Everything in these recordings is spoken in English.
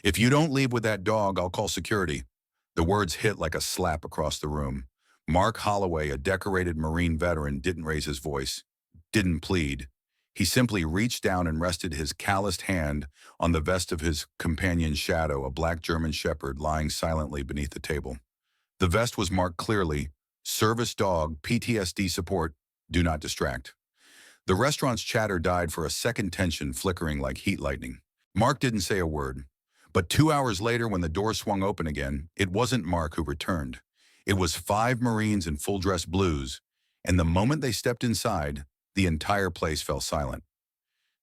"If you don't leave with that dog, I'll call security." The words hit like a slap across the room. Mark Holloway, a decorated Marine veteran, didn't raise his voice, didn't plead. He simply reached down and rested his calloused hand on the vest of his companion Shadow, a black German shepherd lying silently beneath the table. The vest was marked clearly, "Service dog, PTSD support, do not distract." The restaurant's chatter died for a second, tension flickering like heat lightning. Mark didn't say a word. But 2 hours later, when the door swung open again, it wasn't Mark who returned. It was 5 Marines in full-dress blues, and the moment they stepped inside, the entire place fell silent.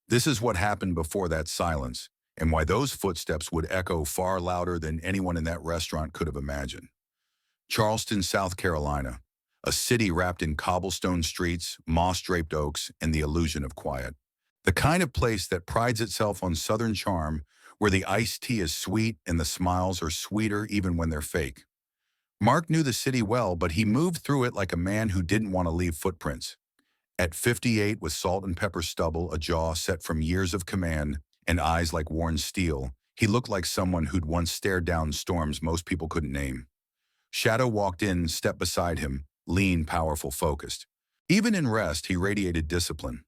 This is what happened before that silence, and why those footsteps would echo far louder than anyone in that restaurant could have imagined. Charleston, South Carolina, a city wrapped in cobblestone streets, moss-draped oaks, and the illusion of quiet. The kind of place that prides itself on Southern charm, where the iced tea is sweet and the smiles are sweeter even when they're fake. Mark knew the city well, but he moved through it like a man who didn't want to leave footprints. At 58, with salt and pepper stubble, a jaw set from years of command, and eyes like worn steel, he looked like someone who'd once stared down storms most people couldn't name. Shadow walked in, stepped beside him, lean, powerful, focused. Even in rest, he radiated discipline.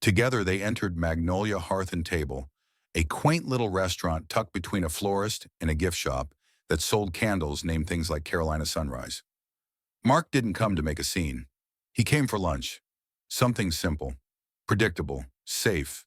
Together, they entered Magnolia Hearth and Table, a quaint little restaurant tucked between a florist and a gift shop that sold candles named things like Carolina Sunrise. Mark didn't come to make a scene. He came for lunch. Something simple, predictable, safe.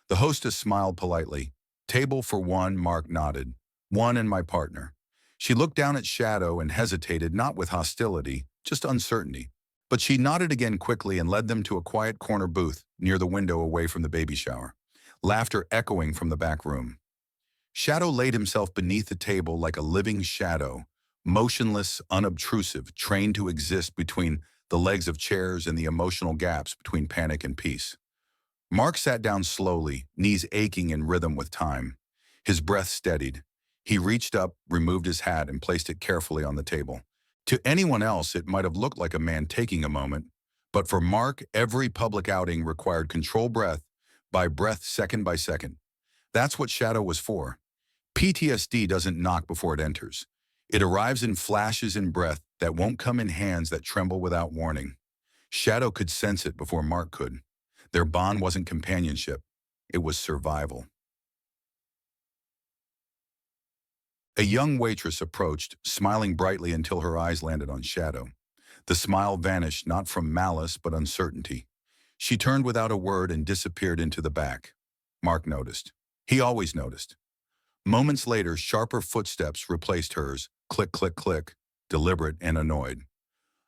The hostess smiled politely. "Table for one," Mark nodded. "One and my partner." She looked down at Shadow and hesitated, not with hostility, just uncertainty. But she nodded again quickly and led them to a quiet corner booth near the window away from the baby shower, laughter echoing from the back room. Shadow laid himself beneath the table like a living shadow, motionless, unobtrusive, trained to exist between the legs of chairs and the emotional gaps between panic and peace. Mark sat down slowly, knees aching in rhythm with time. His breath steadied. He reached up, removed his hat, and placed it carefully on the table. To anyone else, it might have looked like a man taking a moment, but for Mark, every public outing required control, breath by breath, second by second. That's what Shadow was for. PTSD doesn't knock before it enters. It arrives in flashes and breath that won't come in hands that tremble without warning. Shadow could sense it before Mark could. Their bond wasn't companionship. It was survival. A young waitress approached, smiling brightly until her eyes landed on Shadow. The smile vanished, not from malice but uncertainty. She turned without a word and disappeared into the back. Mark noticed. He always noticed. Moments later, sharper footsteps replaced hers, click, click, click, deliberate and annoyed.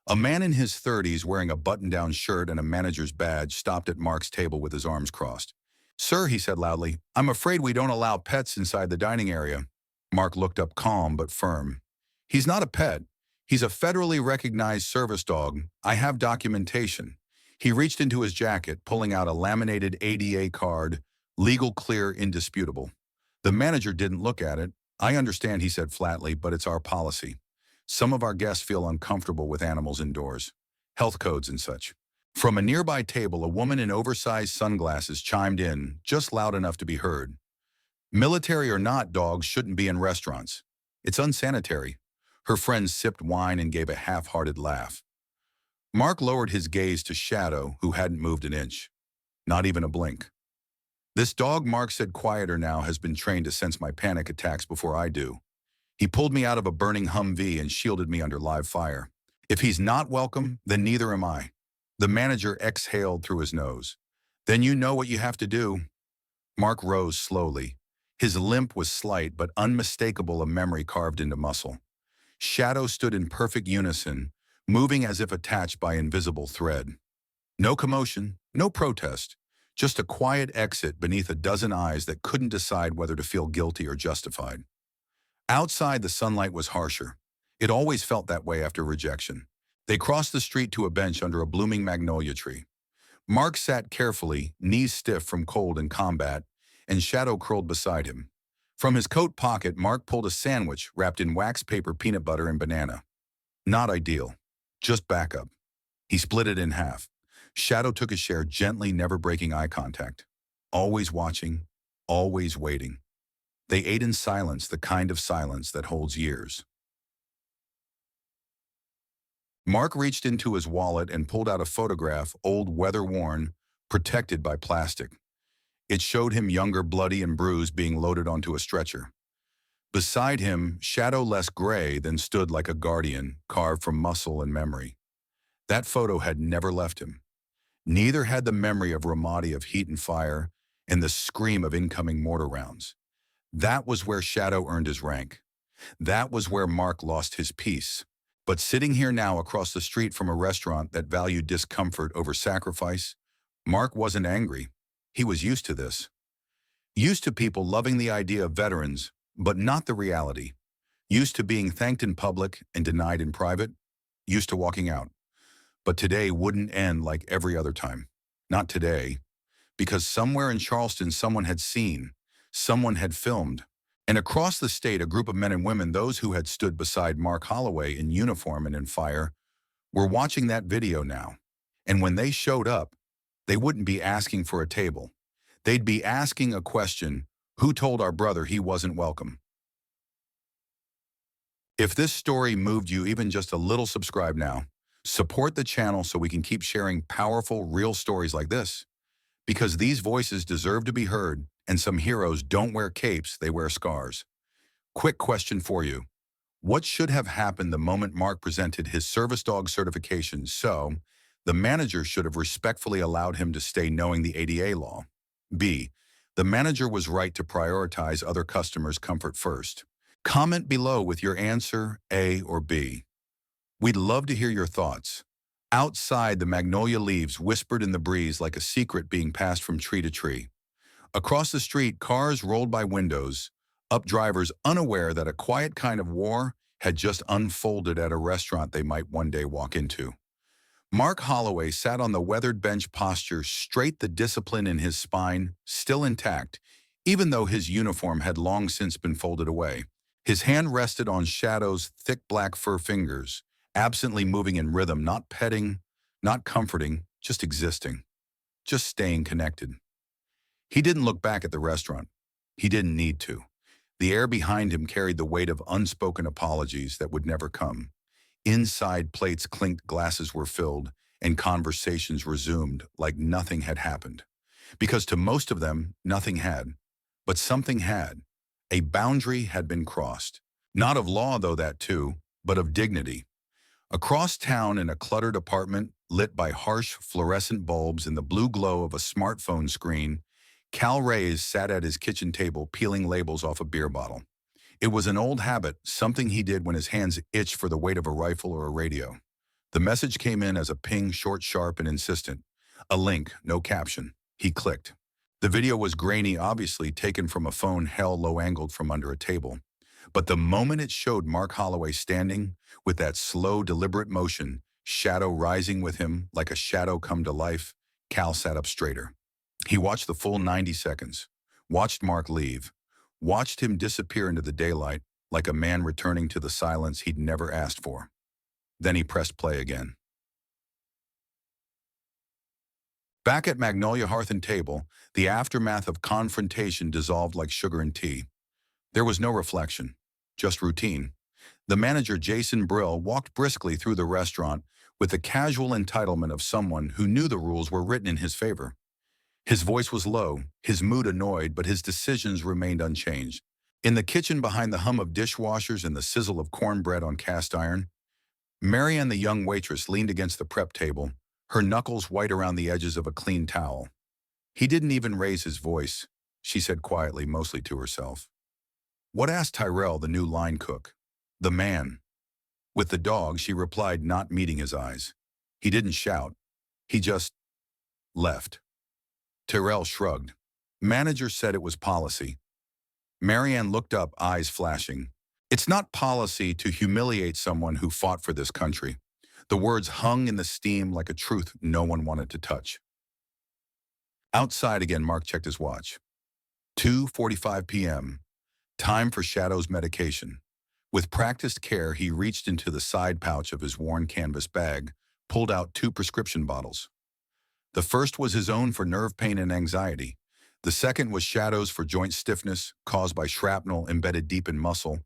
A man in his 30s wearing a button-down shirt and a manager's badge stopped at Mark's table with his arms crossed. "Sir," he said loudly, "I'm afraid we don't allow pets inside the dining area." Mark looked up, calm but firm. "He's not a pet. He's a federally recognized service dog. I have documentation." He reached into his jacket, pulling out a laminated ADA card, legal, clear, indisputable. The manager didn't look at it. "I understand," he said flatly, "but it's our policy. Some of our guests feel uncomfortable with animals indoors. Health codes and such." From a nearby table, a woman in oversized sunglasses chimed in, just loud enough to be heard. "Military or not, dogs shouldn't be in restaurants. It's unsanitary." Her friend sipped wine and gave a half-hearted laugh. Mark lowered his gaze to Shadow, who hadn't moved an inch. Not even a blink. "This dog," Mark said quieter now, "has been trained to sense my panic attacks before I do. He pulled me out of a burning Humvee and shielded me under live fire. If he's not welcome, then neither am I." The manager exhaled through his nose. "Then you know what you have to do." Mark rose slowly. His limp was slight but unmistakable, a memory carved into muscle. Shadow stood in perfect unison, moving as if attached by invisible thread. No commotion, no protest, just a quiet exit beneath a dozen eyes that couldn't decide whether to feel guilty or justified. Outside, the sunlight was harsher. It always felt that way after rejection. They crossed the street to a bench under a blooming magnolia tree. Mark sat carefully, knees stiff from cold and combat, and Shadow curled beside him. From his coat pocket, Mark pulled a sandwich wrapped in wax paper, peanut butter, and banana. Not ideal. Just backup. He split it in half. Shadow took his share gently, never breaking eye contact. Always watching, always waiting. They ate in silence, the kind of silence that holds years. Mark reached into his wallet and pulled out a photograph, old, weather-worn, protected by plastic. It showed him younger, bloody and bruised, being loaded onto a stretcher. Beside him, shadow less gray than stood like a guardian, carved from muscle and memory. That photo had never left him. Neither had the memory of Ramadi, of heat and fire, and the scream of incoming mortar rounds. That was where Shadow earned his rank. That was where Mark lost his peace. But sitting here now across the street from a restaurant that valued discomfort over sacrifice, Mark wasn't angry. He was used to this. Used to people loving the idea of veterans, but not the reality. Used to being thanked in public and denied in private. Used to walking out. But today wouldn't end like every other time. Not today. Because somewhere in Charleston someone had seen, someone had filmed, and across the state a group of men and women, those who had stood beside Mark Holloway in uniform and in fire, were watching that video now. And when they showed up, they wouldn't be asking for a table. They'd be asking a question: who told our brother he wasn't welcome? If this story moved you even just a little, subscribe now. Support the channel so we can keep sharing powerful, real stories like this. Because these voices deserve to be heard, and some heroes don't wear capes, they wear scars. Quick question for you. What should have happened the moment Mark presented his service dog certification? So, the manager should have respectfully allowed him to stay, knowing the ADA law. B. The manager was right to prioritize other customers' comfort first. Comment below with your answer, A or B. We'd love to hear your thoughts. Outside, the magnolia leaves whispered in the breeze like a secret being passed from tree to tree. Across the street, cars rolled by windows, up drivers unaware that a quiet kind of war had just unfolded at a restaurant they might one day walk into. Mark Holloway sat on the weathered bench, posture straight, the discipline in his spine still intact, even though his uniform had long since been folded away. His hand rested on Shadow's thick black fur fingers, absently moving in rhythm, not petting, not comforting, just existing, just staying connected. He didn't look back at the restaurant. He didn't need to. The air behind him carried the weight of unspoken apologies that would never come. Inside, plates clinked, glasses were filled, and conversations resumed like nothing had happened. Because to most of them, nothing had. But something had. A boundary had been crossed. Not of law, though, that too, but of dignity. Across town, in a cluttered apartment lit by harsh fluorescent bulbs in the blue glow of a smartphone screen, Cal Reyes sat at his kitchen table peeling labels off a beer bottle. It was an old habit, something he did when his hands itched for the weight of a rifle or a radio. The message came in as a ping, short, sharp, and insistent. A link, no caption. He clicked. The video was grainy, obviously taken from a phone held low-angled from under a table. But the moment it showed Mark Holloway standing, with that slow, deliberate motion, Shadow rising with him like a shadow come to life, Cal sat up straighter. He watched the full 90 seconds, watched Mark leave, watched him disappear into the daylight like a man returning to the silence he'd never asked for. Then he pressed play again. Back at Magnolia Hearth and Table, the aftermath of confrontation dissolved like sugar and tea. There was no reflection, just routine. The manager, Jason Brill, walked briskly through the restaurant with the casual entitlement of someone who knew the rules were written in his favor. His voice was low, his mood annoyed, but his decisions remained unchanged. In the kitchen, behind the hum of dishwashers and the sizzle of cornbread on cast iron, Marianne, the young waitress, leaned against the prep table, her knuckles white around the edges of a clean towel. He didn't even raise his voice, she said quietly, mostly to herself. What? Asked Tyrell, the new line cook. The man. With the dog, she replied, not meeting his eyes. He didn't shout. He just left. Tyrell shrugged. Manager said it was policy. Marianne looked up, eyes flashing. It's not policy to humiliate someone who fought for this country. The words hung in the steam like a truth no one wanted to touch. Outside again, Mark checked his watch. 2:45 p.m. Time for Shadow's medication. With practiced care, he reached into the side pouch of his worn canvas bag, pulled out 2 prescription bottles. The first was his own for nerve pain and anxiety. The second was shadows for joint stiffness caused by shrapnel embedded deep in muscle,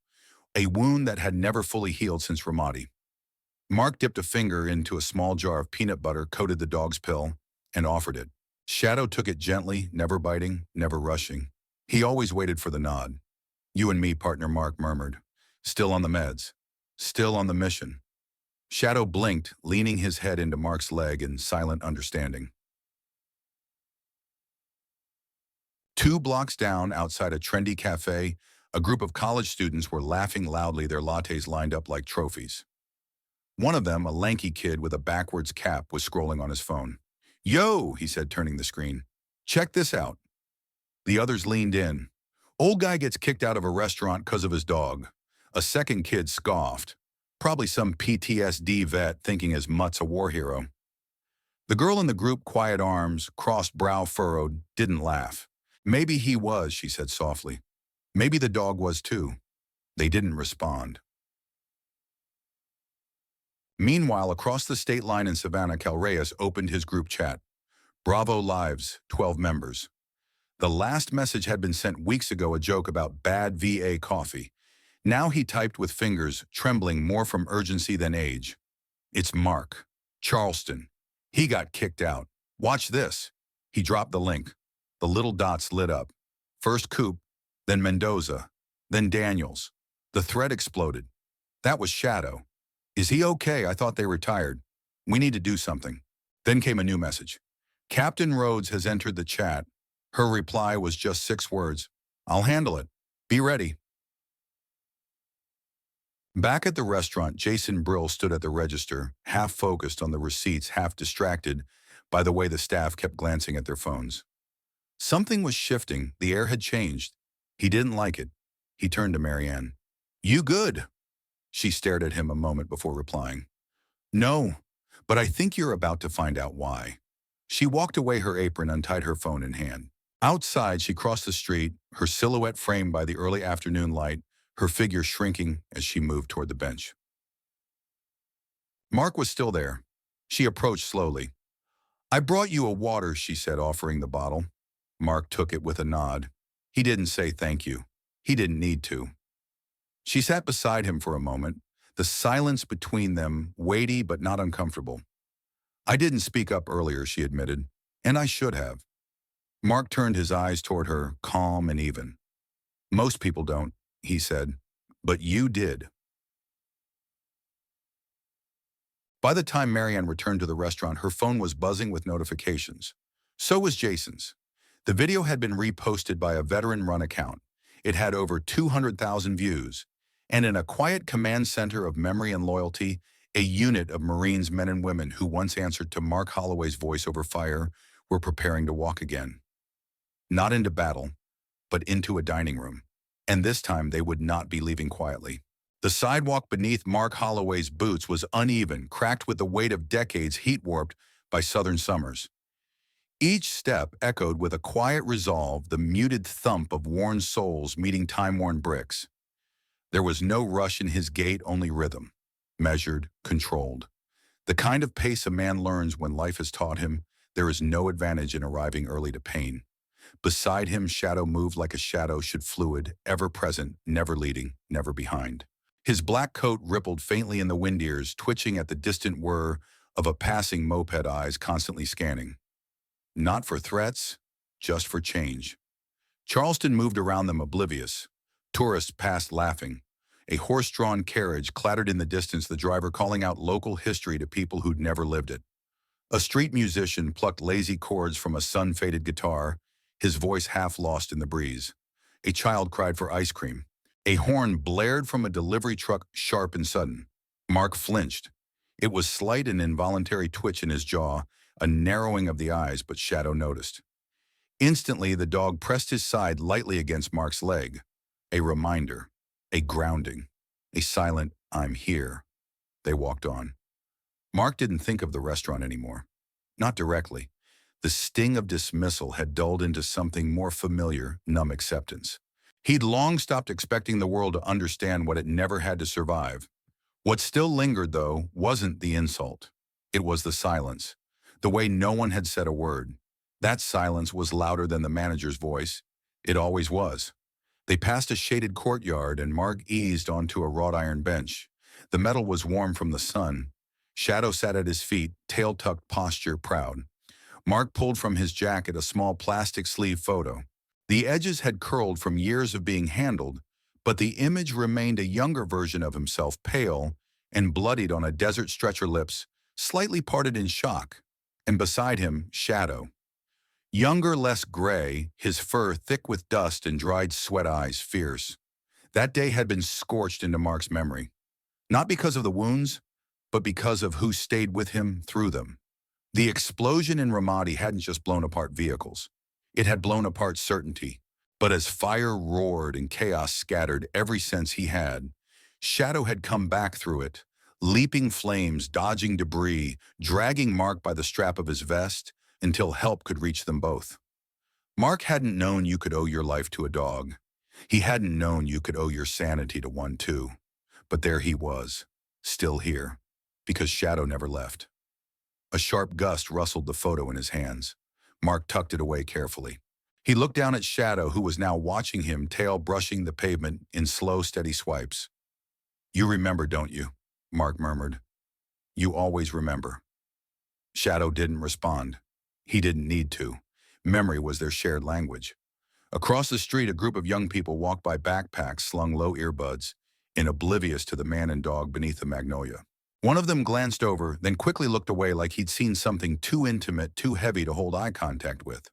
a wound that had never fully healed since Ramadi. Mark dipped a finger into a small jar of peanut butter, coated the dog's pill, and offered it. Shadow took it gently, never biting, never rushing. He always waited for the nod. "You and me," partner Mark murmured. "Still on the meds. Still on the mission." Shadow blinked, leaning his head into Mark's leg in silent understanding. 2 blocks down, outside a trendy cafe, a group of college students were laughing loudly, their lattes lined up like trophies. One of them, a lanky kid with a backwards cap, was scrolling on his phone. "Yo," he said, turning the screen. "Check this out." The others leaned in. "Old guy gets kicked out of a restaurant because of his dog." A second kid scoffed. Probably some PTSD vet thinking his mutt's a war hero. The girl in the group, quiet arms, crossed brow furrowed, didn't laugh. "Maybe he was," she said softly. "Maybe the dog was too." They didn't respond. Meanwhile, across the state line in Savannah, Cal Reyes opened his group chat. Bravo Lives, 12 members. The last message had been sent weeks ago, a joke about bad VA coffee. Now he typed with fingers, trembling more from urgency than age. "It's Mark. Charleston. He got kicked out. Watch this." He dropped the link. The little dots lit up. First Coop, then Mendoza, then Daniels. The thread exploded. That was Shadow. "Is he okay? I thought they retired. We need to do something." Then came a new message. "Captain Rhodes has entered the chat." Her reply was just 6 words. "I'll handle it. Be ready." Back at the restaurant, Jason Brill stood at the register, half focused on the receipts, half distracted by the way the staff kept glancing at their phones. Something was shifting. The air had changed. He didn't like it. He turned to Marianne. "You good?" She stared at him a moment before replying. "No, but I think you're about to find out why." She walked away, her apron, untied her phone in hand. Outside, she crossed the street, her silhouette framed by the early afternoon light, her figure shrinking as she moved toward the bench. Mark was still there. She approached slowly. "I brought you a water," she said, offering the bottle. Mark took it with a nod. He didn't say thank you. He didn't need to. She sat beside him for a moment, the silence between them weighty but not uncomfortable. "I didn't speak up earlier," she admitted, "and I should have." Mark turned his eyes toward her, calm and even. "Most people don't," he said, "but you did." By the time Marianne returned to the restaurant, her phone was buzzing with notifications. So was Jason's. The video had been reposted by a veteran-run account. It had over 200,000 views. And in a quiet command center of memory and loyalty, a unit of Marines, men and women who once answered to Mark Holloway's voice over fire, were preparing to walk again. Not into battle, but into a dining room. And this time they would not be leaving quietly. The sidewalk beneath Mark Holloway's boots was uneven, cracked with the weight of decades heat-warped by southern summers. Each step echoed with a quiet resolve, the muted thump of worn soles meeting time-worn bricks. There was no rush in his gait, only rhythm, measured, controlled. The kind of pace a man learns when life has taught him there is no advantage in arriving early to pain. Beside him, Shadow moved like a shadow should, fluid, ever present, never leading, never behind. His black coat rippled faintly in the wind, ears twitching at the distant whir of a passing moped, eyes constantly scanning. Not for threats, just for change. Charleston moved around them, oblivious. Tourists passed laughing. A horse-drawn carriage clattered in the distance, the driver calling out local history to people who'd never lived it. A street musician plucked lazy chords from a sun-faded guitar, his voice half lost in the breeze. A child cried for ice cream. A horn blared from a delivery truck, sharp and sudden. Mark flinched. It was slight, an involuntary twitch in his jaw, a narrowing of the eyes, but Shadow noticed. Instantly, the dog pressed his side lightly against Mark's leg. A reminder, a grounding, a silent, "I'm here." They walked on. Mark didn't think of the restaurant anymore. Not directly. The sting of dismissal had dulled into something more familiar, numb acceptance. He'd long stopped expecting the world to understand what it never had to survive. What still lingered, though, wasn't the insult. It was the silence. The way no one had said a word. That silence was louder than the manager's voice. It always was. They passed a shaded courtyard and Mark eased onto a wrought iron bench. The metal was warm from the sun. Shadow sat at his feet, tail-tucked posture proud. Mark pulled from his jacket a small plastic sleeve photo. The edges had curled from years of being handled, but the image remained a younger version of himself, pale and bloodied on a desert stretcher, lips slightly parted in shock. And beside him, Shadow. Younger, less gray, his fur thick with dust and dried sweat, eyes fierce. That day had been scorched into Mark's memory, not because of the wounds, but because of who stayed with him through them. The explosion in Ramadi hadn't just blown apart vehicles. It had blown apart certainty. But as fire roared and chaos scattered every sense he had, Shadow had come back through it, leaping flames, dodging debris, dragging Mark by the strap of his vest until help could reach them both. Mark hadn't known you could owe your life to a dog. He hadn't known you could owe your sanity to one too. But there he was, still here, because Shadow never left. A sharp gust rustled the photo in his hands. Mark tucked it away carefully. He looked down at Shadow, who was now watching him, tail brushing the pavement in slow, steady swipes. "You remember, don't you?" Mark murmured. "You always remember." Shadow didn't respond. He didn't need to. Memory was their shared language. Across the street, a group of young people walked by, backpacks slung low, earbuds, and oblivious to the man and dog beneath the magnolia. One of them glanced over, then quickly looked away like he'd seen something too intimate, too heavy to hold eye contact with.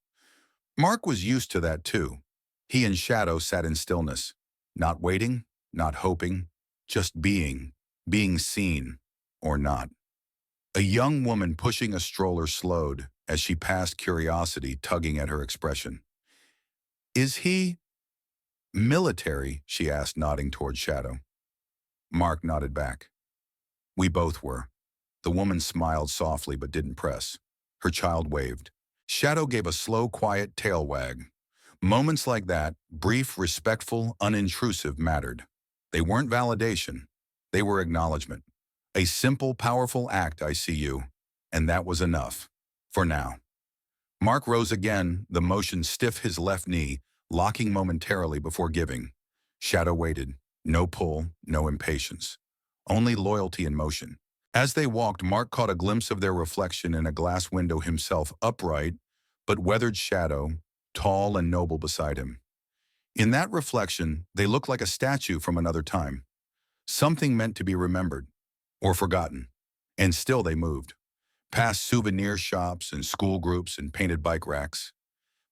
Mark was used to that too. He and Shadow sat in stillness, not waiting, not hoping, just being seen or not. A young woman pushing a stroller slowed as she passed, curiosity tugging at her expression. "Is he military?" she asked, nodding toward Shadow. Mark nodded back. "We both were." The woman smiled softly but didn't press. Her child waved. Shadow gave a slow, quiet tail wag. Moments like that, brief, respectful, unintrusive, mattered. They weren't validation. They were acknowledgement. A simple, powerful act, "I see you." And that was enough. For now. Mark rose again, the motion stiff, his left knee, locking momentarily before giving. Shadow waited. No pull, no impatience. Only loyalty in motion. As they walked, Mark caught a glimpse of their reflection in a glass window, himself upright, but weathered, Shadow, tall and noble beside him. In that reflection, they looked like a statue from another time. Something meant to be remembered, or forgotten. And still they moved. Past souvenir shops and school groups and painted bike racks.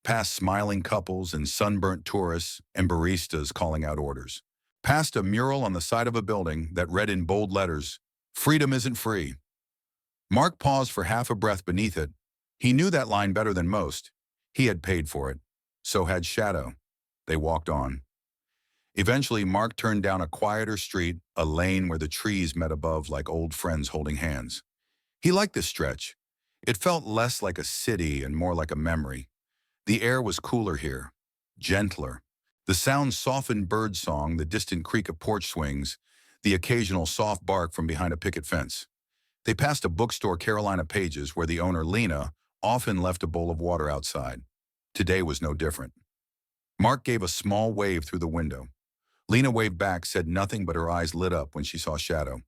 Past smiling couples and sunburnt tourists and baristas calling out orders. Past a mural on the side of a building that read in bold letters, "Freedom isn't free." Mark paused for half a breath beneath it. He knew that line better than most. He had paid for it. So had Shadow. They walked on. Eventually, Mark turned down a quieter street, a lane where the trees met above like old friends holding hands. He liked this stretch. It felt less like a city and more like a memory. The air was cooler here, gentler. The sound softened birdsong, the distant creak of porch swings, the occasional soft bark from behind a picket fence. They passed a bookstore, Carolina Pages, where the owner, Lena, often left a bowl of water outside. Today was no different. Mark gave a small wave through the window. Lena waved back, said nothing, but her eyes lit up when she saw Shadow.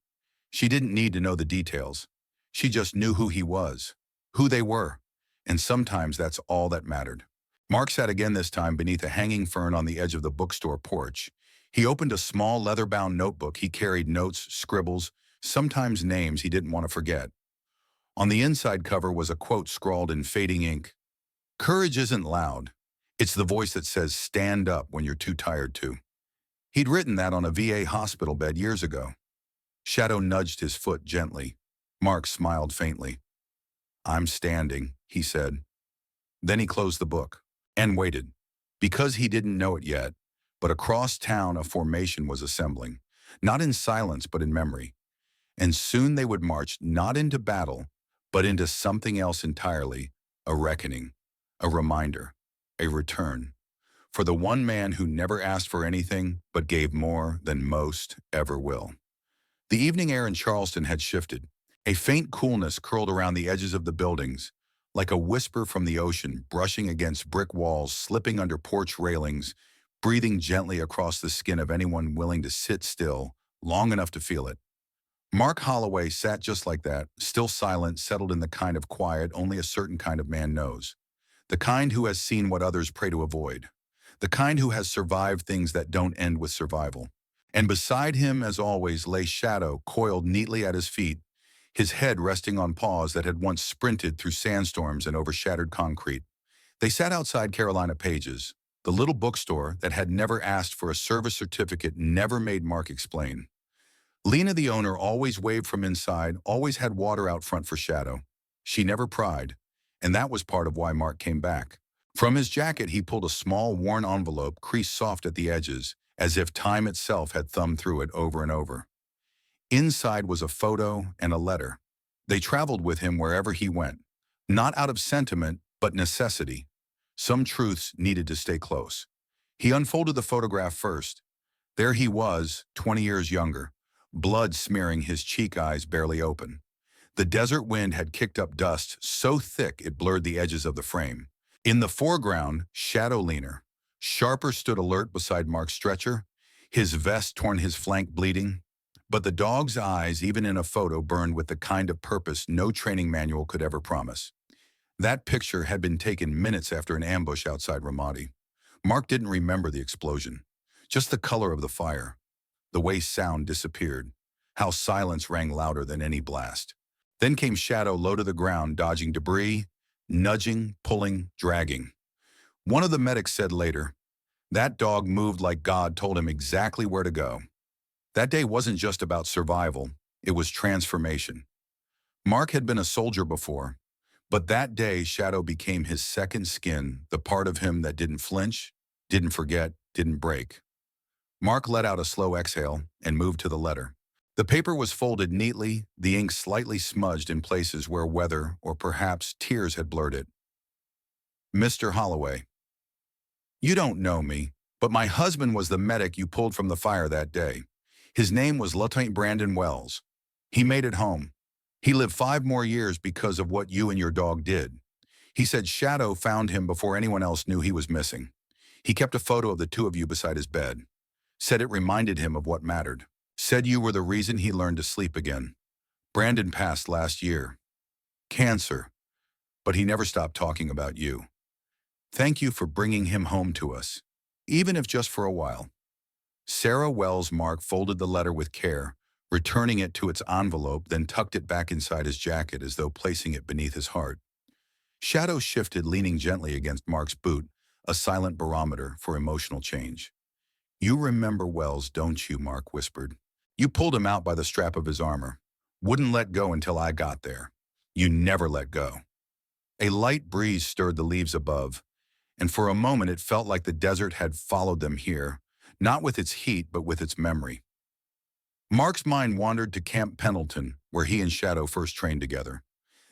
She didn't need to know the details. She just knew who he was, who they were, and sometimes that's all that mattered. Mark sat again, this time beneath a hanging fern on the edge of the bookstore porch. He opened a small leather-bound notebook. He carried notes, scribbles, sometimes names he didn't want to forget. On the inside cover was a quote scrawled in fading ink. "Courage isn't loud. It's the voice that says stand up when you're too tired to." He'd written that on a VA hospital bed years ago. Shadow nudged his foot gently. Mark smiled faintly. "I'm standing," he said. Then he closed the book and waited, because he didn't know it yet, but across town a formation was assembling, not in silence but in memory. And soon they would march not into battle, but into something else entirely, a reckoning, a reminder, a return, for the one man who never asked for anything but gave more than most ever will. The evening air in Charleston had shifted. A faint coolness curled around the edges of the buildings, like a whisper from the ocean, brushing against brick walls, slipping under porch railings, breathing gently across the skin of anyone willing to sit still long enough to feel it. Mark Holloway sat just like that, still silent, settled in the kind of quiet only a certain kind of man knows. The kind who has seen what others pray to avoid. The kind who has survived things that don't end with survival. And beside him, as always, lay Shadow, coiled neatly at his feet, his head resting on paws that had once sprinted through sandstorms and over shattered concrete. They sat outside Carolina Page's, the little bookstore that had never asked for a service certificate, never made Mark explain. Lena, the owner, always waved from inside, always had water out front for Shadow. She never pried, and that was part of why Mark came back. From his jacket, he pulled a small, worn envelope, creased soft at the edges, as if time itself had thumbed through it over and over. Inside was a photo and a letter. They traveled with him wherever he went, not out of sentiment, but necessity. Some truths needed to stay close. He unfolded the photograph first. There he was, 20 years younger, blood smearing his cheek, eyes barely open. The desert wind had kicked up dust so thick it blurred the edges of the frame. In the foreground, Shadow leaner. Sharper stood alert beside Mark's stretcher, his vest torn, his flank bleeding. But the dog's eyes, even in a photo, burned with the kind of purpose no training manual could ever promise. That picture had been taken minutes after an ambush outside Ramadi. Mark didn't remember the explosion, just the color of the fire, the way sound disappeared, how silence rang louder than any blast. Then came Shadow, low to the ground, dodging debris, nudging, pulling, dragging. One of the medics said later, "That dog moved like God told him exactly where to go." That day wasn't just about survival, it was transformation. Mark had been a soldier before, but that day Shadow became his second skin, the part of him that didn't flinch, didn't forget, didn't break. Mark let out a slow exhale and moved to the letter. The paper was folded neatly, the ink slightly smudged in places where weather or perhaps tears had blurred it. Mr. Holloway, you don't know me, but my husband was the medic you pulled from the fire that day. His name was Lieutenant Brandon Wells. He made it home. He lived 5 more years because of what you and your dog did. He said Shadow found him before anyone else knew he was missing. He kept a photo of the two of you beside his bed. Said it reminded him of what mattered. Said you were the reason he learned to sleep again. Brandon passed last year. Cancer. But he never stopped talking about you. Thank you for bringing him home to us, even if just for a while. Sarah Wells. Mark folded the letter with care, returning it to its envelope, then tucked it back inside his jacket as though placing it beneath his heart. Shadow shifted, leaning gently against Mark's boot, a silent barometer for emotional change. You remember Wells, don't you? Mark whispered. You pulled him out by the strap of his armor. Wouldn't let go until I got there. You never let go. A light breeze stirred the leaves above, and for a moment it felt like the desert had followed them here, not with its heat but with its memory. Mark's mind wandered to Camp Pendleton, where he and Shadow first trained together.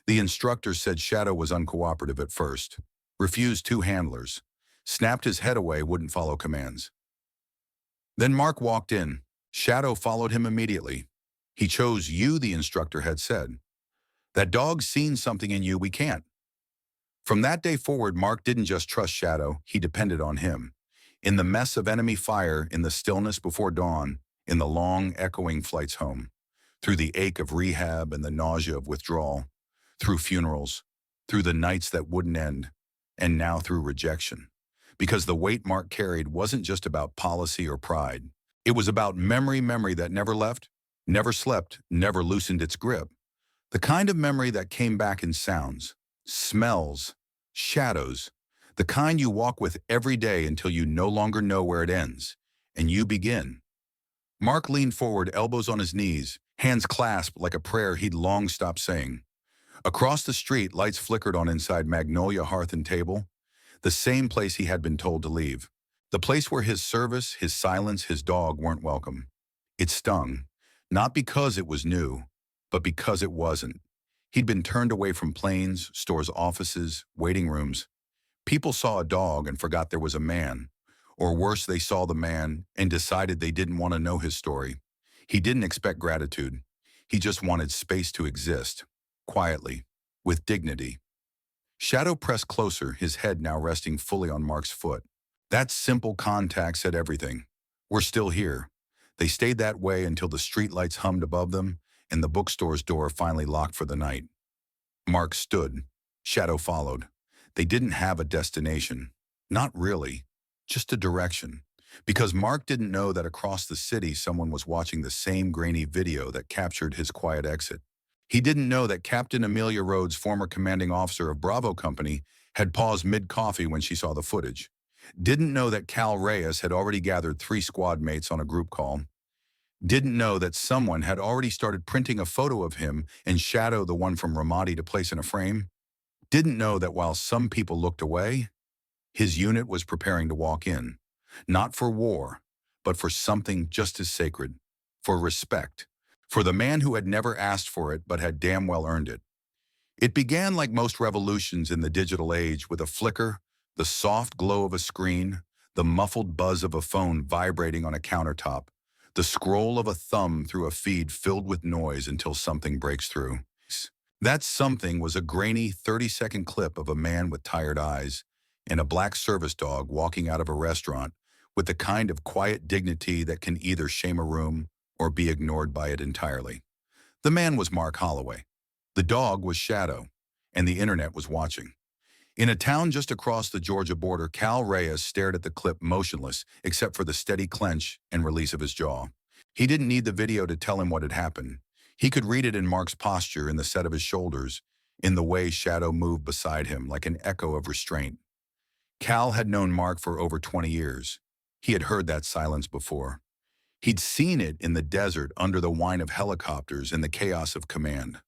The instructor said Shadow was uncooperative at first, refused 2 handlers, snapped his head away, wouldn't follow commands. Then Mark walked in. Shadow followed him immediately. He chose you, the instructor had said. That dog's seen something in you we can't. From that day forward, Mark didn't just trust Shadow, he depended on him. In the mess of enemy fire, in the stillness before dawn, in the long, echoing flights home, through the ache of rehab and the nausea of withdrawal, through funerals, through the nights that wouldn't end, and now through rejection. Because the weight Mark carried wasn't just about policy or pride. It was about memory that never left, never slept, never loosened its grip. The kind of memory that came back in sounds, smells, shadows, the kind you walk with every day until you no longer know where it ends, and you begin. Mark leaned forward, elbows on his knees, hands clasped like a prayer he'd long stopped saying. Across the street, lights flickered on inside Magnolia hearth and table, the same place he had been told to leave. The place where his service, his silence, his dog weren't welcome. It stung, not because it was new, but because it wasn't. He'd been turned away from planes, stores, offices, waiting rooms. People saw a dog and forgot there was a man. Or worse, they saw the man and decided they didn't want to know his story. He didn't expect gratitude. He just wanted space to exist, quietly, with dignity. Shadow pressed closer, his head now resting fully on Mark's foot. That simple contact said everything. We're still here. They stayed that way until the streetlights hummed above them and the bookstore's door finally locked for the night. Mark stood. Shadow followed. They didn't have a destination. Not really. Just a direction. Because Mark didn't know that across the city someone was watching the same grainy video that captured his quiet exit. He didn't know that Captain Amelia Rhodes, former commanding officer of Bravo Company, had paused mid-coffee when she saw the footage. Didn't know that Cal Reyes had already gathered 3 squad mates on a group call. Didn't know that someone had already started printing a photo of him and Shadow, the one from Ramadi, to place in a frame. Didn't know that while some people looked away, his unit was preparing to walk in. Not for war, but for something just as sacred. For respect. For the man who had never asked for it but had damn well earned it. It began like most revolutions in the digital age, with a flicker, the soft glow of a screen, the muffled buzz of a phone vibrating on a countertop, the scroll of a thumb through a feed filled with noise until something breaks through. That something was a grainy 30-second clip of a man with tired eyes and a black service dog walking out of a restaurant with the kind of quiet dignity that can either shame a room or be ignored by it entirely. The man was Mark Holloway. The dog was Shadow, and the internet was watching. In a town just across the Georgia border, Cal Reyes stared at the clip motionless, except for the steady clench and release of his jaw. He didn't need the video to tell him what had happened. He could read it in Mark's posture, in the set of his shoulders, in the way Shadow moved beside him like an echo of restraint. Cal had known Mark for over 20 years. He had heard that silence before. He'd seen it in the desert under the whine of helicopters and the chaos of command.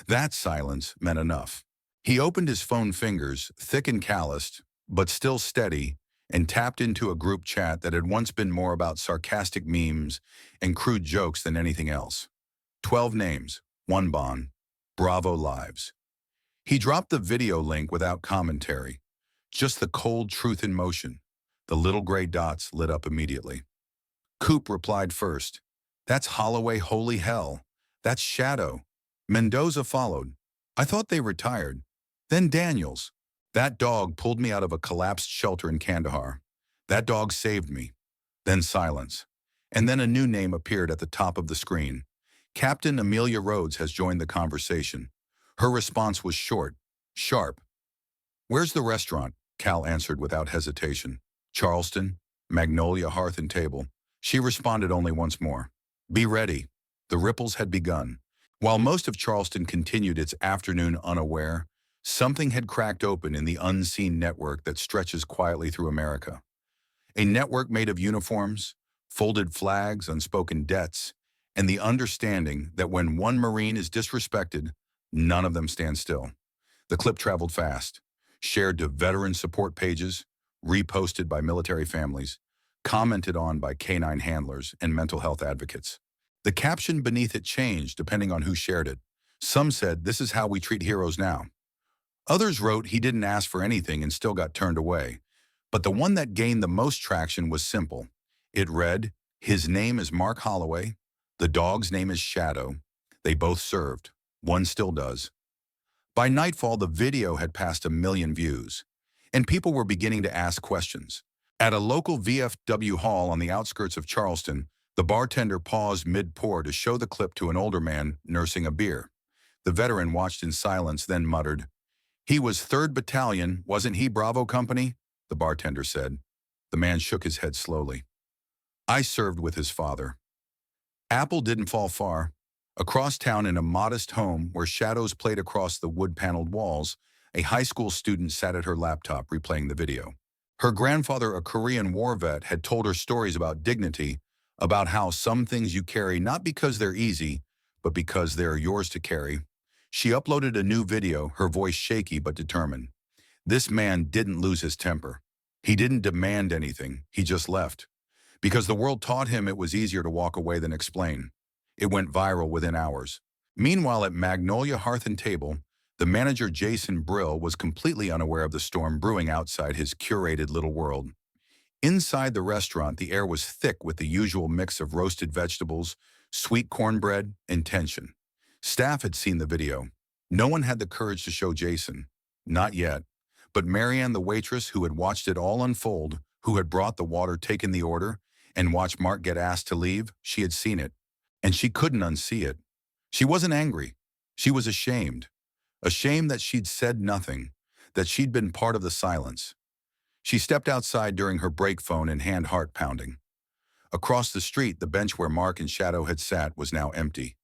That silence meant enough. He opened his phone fingers, thick and calloused, but still steady, and tapped into a group chat that had once been more about sarcastic memes and crude jokes than anything else. 12 names, 1 bond, Bravo lives. He dropped the video link without commentary, just the cold truth in motion. The little gray dots lit up immediately. Coop replied first. That's Holloway, holy hell. That's Shadow. Mendoza followed. I thought they retired. Then Daniels. That dog pulled me out of a collapsed shelter in Kandahar. That dog saved me. Then silence. And then a new name appeared at the top of the screen. Captain Amelia Rhodes has joined the conversation. Her response was short, sharp. Where's the restaurant? Cal answered without hesitation. Charleston, Magnolia Hearth and Table. She responded only once more. Be ready. The ripples had begun. While most of Charleston continued its afternoon unaware, something had cracked open in the unseen network that stretches quietly through America. A network made of uniforms, folded flags, unspoken debts, and the understanding that when one Marine is disrespected, none of them stand still. The clip traveled fast, shared to veteran support pages, reposted by military families, commented on by canine handlers and mental health advocates. The caption beneath it changed depending on who shared it. Some said, "This is how we treat heroes now." Others wrote he didn't ask for anything and still got turned away. But the one that gained the most traction was simple. It read, his name is Mark Holloway. The dog's name is Shadow. They both served. One still does. By nightfall, the video had passed 1 million views, and people were beginning to ask questions. At a local VFW hall on the outskirts of Charleston, the bartender paused mid-pour to show the clip to an older man nursing a beer. The veteran watched in silence, then muttered, "He was 3rd Battalion, wasn't he, Bravo Company?" the bartender said. The man shook his head slowly. "I served with his father." Apple didn't fall far. Across town, in a modest home where shadows played across the wood-paneled walls, a high school student sat at her laptop replaying the video. Her grandfather, a Korean war vet, had told her stories about dignity, about how some things you carry not because they're easy, but because they're yours to carry. She uploaded a new video, her voice shaky but determined. This man didn't lose his temper. He didn't demand anything, he just left. Because the world taught him it was easier to walk away than explain. It went viral within hours. Meanwhile, at Magnolia Hearth and Table, the manager Jason Brill was completely unaware of the storm brewing outside his curated little world. Inside the restaurant, the air was thick with the usual mix of roasted vegetables, sweet cornbread, and tension. Staff had seen the video. No one had the courage to show Jason. Not yet. But Marianne, the waitress who had watched it all unfold, who had brought the water, taken the order, and watched Mark get asked to leave, she had seen it. And she couldn't unsee it. She wasn't angry. She was ashamed. Ashamed that she'd said nothing, that she'd been part of the silence. She stepped outside during her break, phone in hand, heart pounding. Across the street, the bench where Mark and Shadow had sat was now empty.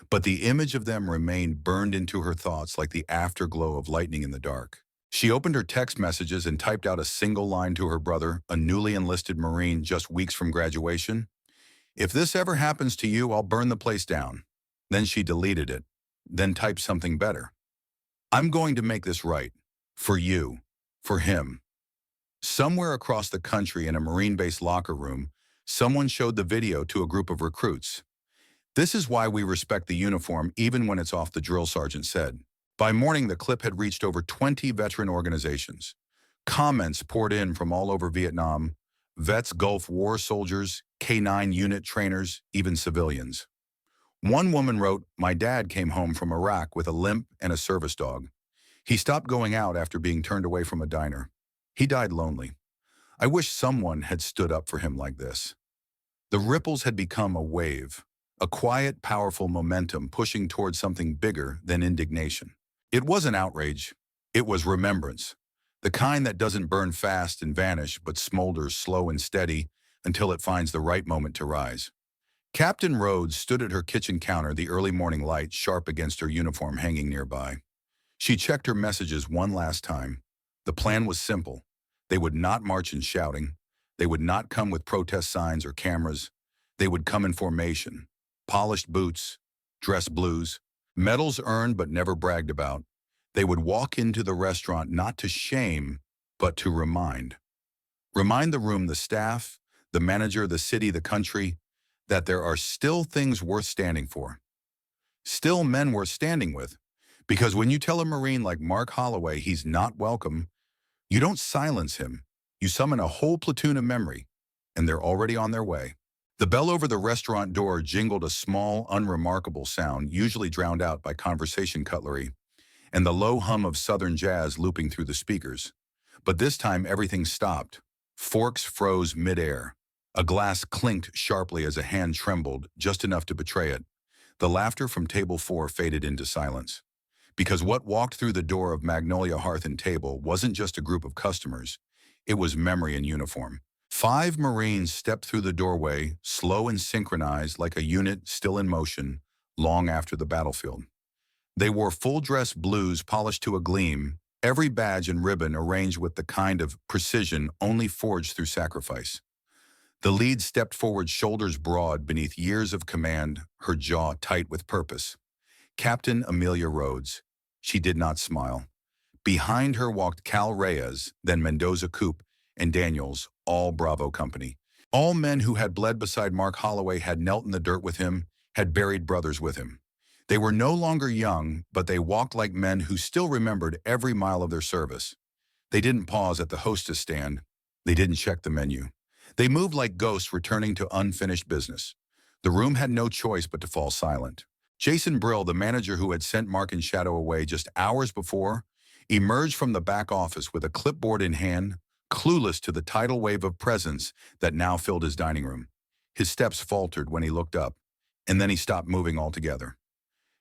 But the image of them remained burned into her thoughts like the afterglow of lightning in the dark. She opened her text messages and typed out a single line to her brother, a newly enlisted Marine just weeks from graduation. "If this ever happens to you, I'll burn the place down." Then she deleted it, then typed something better. "I'm going to make this right. For you. For him." Somewhere across the country in a Marine base locker room, someone showed the video to a group of recruits. "This is why we respect the uniform even when it's off," the drill sergeant said. By morning, the clip had reached over 20 veteran organizations. Comments poured in from all over Vietnam, vets, Gulf War soldiers, K-9 unit trainers, even civilians. One woman wrote, "My dad came home from Iraq with a limp and a service dog. He stopped going out after being turned away from a diner. He died lonely. I wish someone had stood up for him like this." The ripples had become a wave, a quiet, powerful momentum pushing towards something bigger than indignation. It wasn't outrage. It was remembrance, the kind that doesn't burn fast and vanish, but smolders slow and steady until it finds the right moment to rise. Captain Rhodes stood at her kitchen counter, the early morning light sharp against her uniform hanging nearby. She checked her messages one last time. The plan was simple. They would not march in shouting. They would not come with protest signs or cameras. They would come in formation. Polished boots, dress blues, medals earned but never bragged about. They would walk into the restaurant not to shame, but to remind. Remind the room, the staff, the manager, the city, the country, that there are still things worth standing for. Still men worth standing with. Because when you tell a Marine like Mark Holloway he's not welcome, you don't silence him. You summon a whole platoon of memory, and they're already on their way. The bell over the restaurant door jingled, a small, unremarkable sound, usually drowned out by conversation cutlery, and the low hum of southern jazz looping through the speakers. But this time everything stopped. Forks froze midair. A glass clinked sharply as a hand trembled, just enough to betray it. The laughter from table 4 faded into silence. Because what walked through the door of Magnolia Hearth and Table wasn't just a group of customers. It was memory in uniform. 5 Marines stepped through the doorway, slow and synchronized like a unit still in motion, long after the battlefield. They wore full-dress blues polished to a gleam, every badge and ribbon arranged with the kind of precision only forged through sacrifice. The lead stepped forward, shoulders broad beneath years of command, her jaw tight with purpose. Captain Amelia Rhodes. She did not smile. Behind her walked Cal Reyes, then Mendoza Coop and Daniels, all Bravo company. All men who had bled beside Mark Holloway, had knelt in the dirt with him, had buried brothers with him. They were no longer young, but they walked like men who still remembered every mile of their service. They didn't pause at the hostess stand. They didn't check the menu. They moved like ghosts returning to unfinished business. The room had no choice but to fall silent. Jason Brill, the manager who had sent Mark and Shadow away just hours before, emerged from the back office with a clipboard in hand, clueless to the tidal wave of presence that now filled his dining room. His steps faltered when he looked up, and then he stopped moving altogether.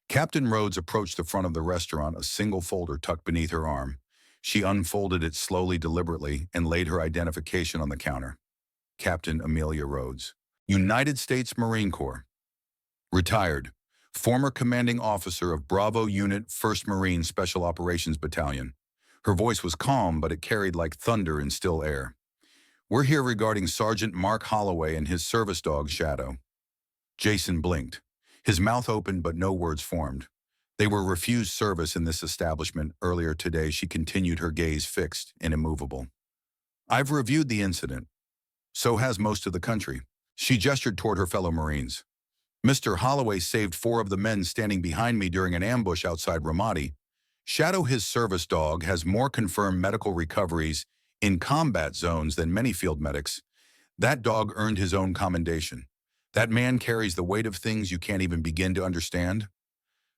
Captain Rhodes approached the front of the restaurant, a single folder tucked beneath her arm. She unfolded it slowly, deliberately, and laid her identification on the counter. Captain Amelia Rhodes, United States Marine Corps. Retired. Former commanding officer of Bravo Unit 1st Marine Special Operations Battalion. Her voice was calm, but it carried like thunder in still air. "We're here regarding Sergeant Mark Holloway and his service dog, Shadow." Jason blinked. His mouth opened, but no words formed. They were refused service in this establishment earlier today. She continued, her gaze fixed and immovable. "I've reviewed the incident. So has most of the country." She gestured toward her fellow Marines. "Mr. Holloway saved 4 of the men standing behind me during an ambush outside Ramadi. Shadow, his service dog, has more confirmed medical recoveries in combat zones than many field medics. That dog earned his own commendation. That man carries the weight of things you can't even begin to understand."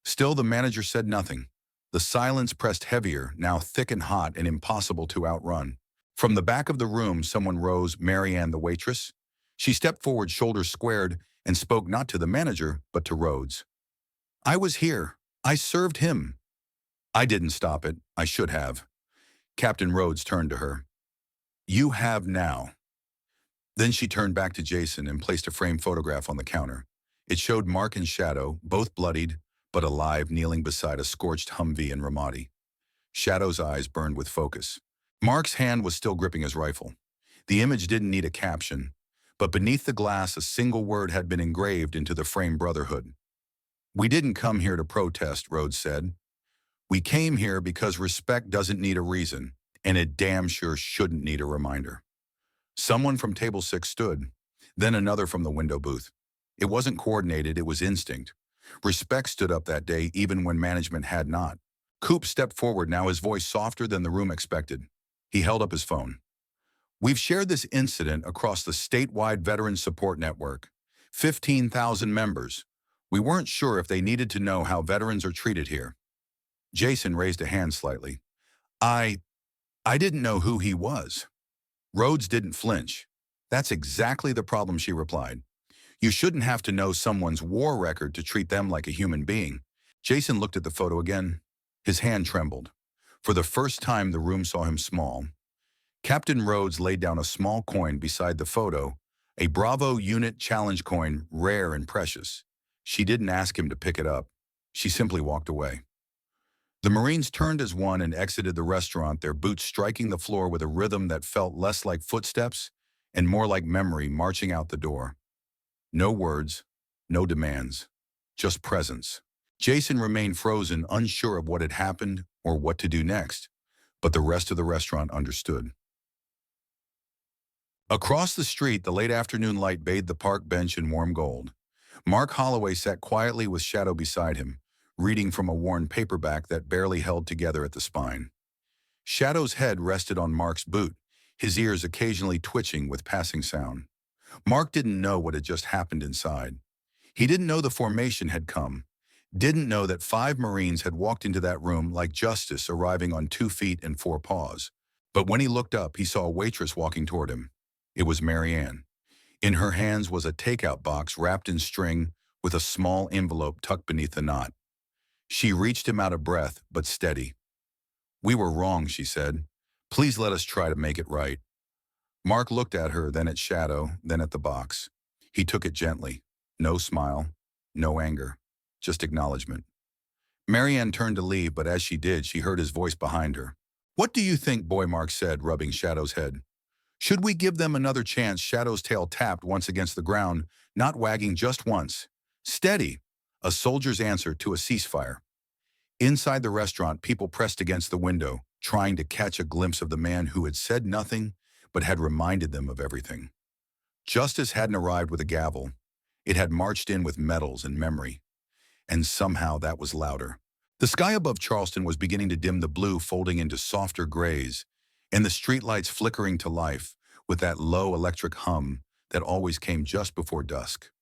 Still, the manager said nothing. The silence pressed heavier, now thick and hot and impossible to outrun. From the back of the room, someone rose, Marianne, the waitress. She stepped forward, shoulders squared, and spoke not to the manager, but to Rhodes. I was here. I served him. I didn't stop it. I should have. Captain Rhodes turned to her. You have now. Then she turned back to Jason and placed a framed photograph on the counter. It showed Mark and Shadow, both bloodied, but alive, kneeling beside a scorched Humvee in Ramadi. Shadow's eyes burned with focus. Mark's hand was still gripping his rifle. The image didn't need a caption, but beneath the glass a single word had been engraved into the frame: brotherhood. We didn't come here to protest, Rhodes said. We came here because respect doesn't need a reason, and it damn sure shouldn't need a reminder. Someone from Table 6 stood, then another from the window booth. It wasn't coordinated, it was instinct. Respect stood up that day even when management had not. Coop stepped forward, now his voice softer than the room expected. He held up his phone. We've shared this incident across the statewide Veterans Support Network. 15,000 members. We weren't sure if they needed to know how veterans are treated here. Jason raised a hand slightly. I didn't know who he was. Rhodes didn't flinch. That's exactly the problem, she replied. You shouldn't have to know someone's war record to treat them like a human being. Jason looked at the photo again. His hand trembled. For the first time, the room saw him small. Captain Rhodes laid down a small coin beside the photo, a Bravo Unit Challenge coin, rare and precious. She didn't ask him to pick it up. She simply walked away. The Marines turned as one and exited the restaurant, their boots striking the floor with a rhythm that felt less like footsteps and more like memory marching out the door. No words, no demands, just presence. Jason remained frozen, unsure of what had happened or what to do next, but the rest of the restaurant understood. Across the street, the late afternoon light bathed the park bench in warm gold. Mark Holloway sat quietly with Shadow beside him, reading from a worn paperback that barely held together at the spine. Shadow's head rested on Mark's boot, his ears occasionally twitching with passing sound. Mark didn't know what had just happened inside. He didn't know the formation had come, didn't know that 5 Marines had walked into that room like justice arriving on 2 feet and 4 paws. But when he looked up, he saw a waitress walking toward him. It was Marianne. In her hands was a takeout box wrapped in string with a small envelope tucked beneath the knot. She reached him out of breath, but steady. We were wrong, she said. Please let us try to make it right. Mark looked at her, then at Shadow, then at the box. He took it gently. No smile, no anger, just acknowledgement. Marianne turned to leave, but as she did, she heard his voice behind her. What do you think, boy? Mark said, rubbing Shadow's head. Should we give them another chance? Shadow's tail tapped once against the ground, not wagging, just once. Steady, a soldier's answer to a ceasefire. Inside the restaurant, people pressed against the window, trying to catch a glimpse of the man who had said nothing, but had reminded them of everything. Justice hadn't arrived with a gavel. It had marched in with medals and memory. And somehow that was louder. The sky above Charleston was beginning to dim, the blue folding into softer grays, and the streetlights flickering to life with that low electric hum that always came just before dusk.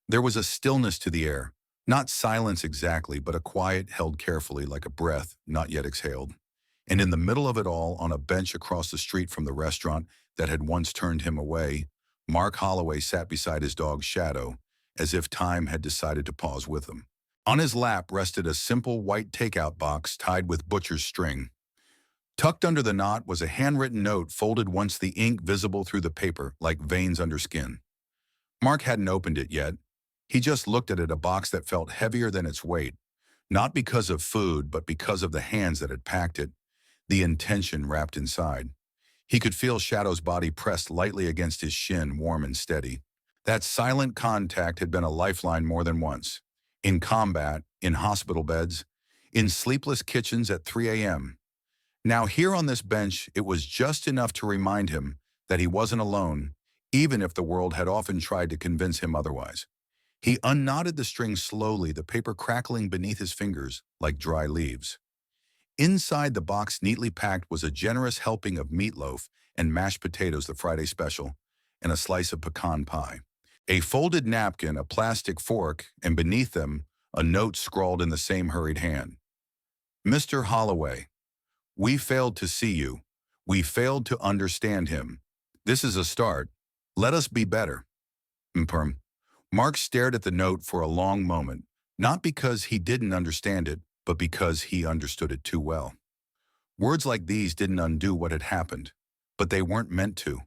There was a stillness to the air, not silence exactly, but a quiet held carefully like a breath not yet exhaled. And in the middle of it all, on a bench across the street from the restaurant that had once turned him away, Mark Holloway sat beside his dog Shadow, as if time had decided to pause with him. On his lap rested a simple white takeout box tied with butcher's string. Tucked under the knot was a handwritten note folded once, the ink visible through the paper like veins under skin. Mark hadn't opened it yet. He just looked at it, a box that felt heavier than its weight, not because of food, but because of the hands that had packed it, the intention wrapped inside. He could feel Shadow's body pressed lightly against his shin, warm and steady. That silent contact had been a lifeline more than once. In combat, in hospital beds, in sleepless kitchens at 3 a.m. Now here on this bench, it was just enough to remind him that he wasn't alone, even if the world had often tried to convince him otherwise. He unknotted the string slowly, the paper crackling beneath his fingers like dry leaves. Inside the box, neatly packed, was a generous helping of meatloaf and mashed potatoes, the Friday special, and a slice of pecan pie. A folded napkin, a plastic fork, and beneath them, a note scrawled in the same hurried hand. Mr. Holloway, we failed to see you. We failed to understand him. This is a start. Let us be better. Perm. Mark stared at the note for a long moment, not because he didn't understand it, but because he understood it too well. Words like these didn't undo what had happened, but they weren't meant to.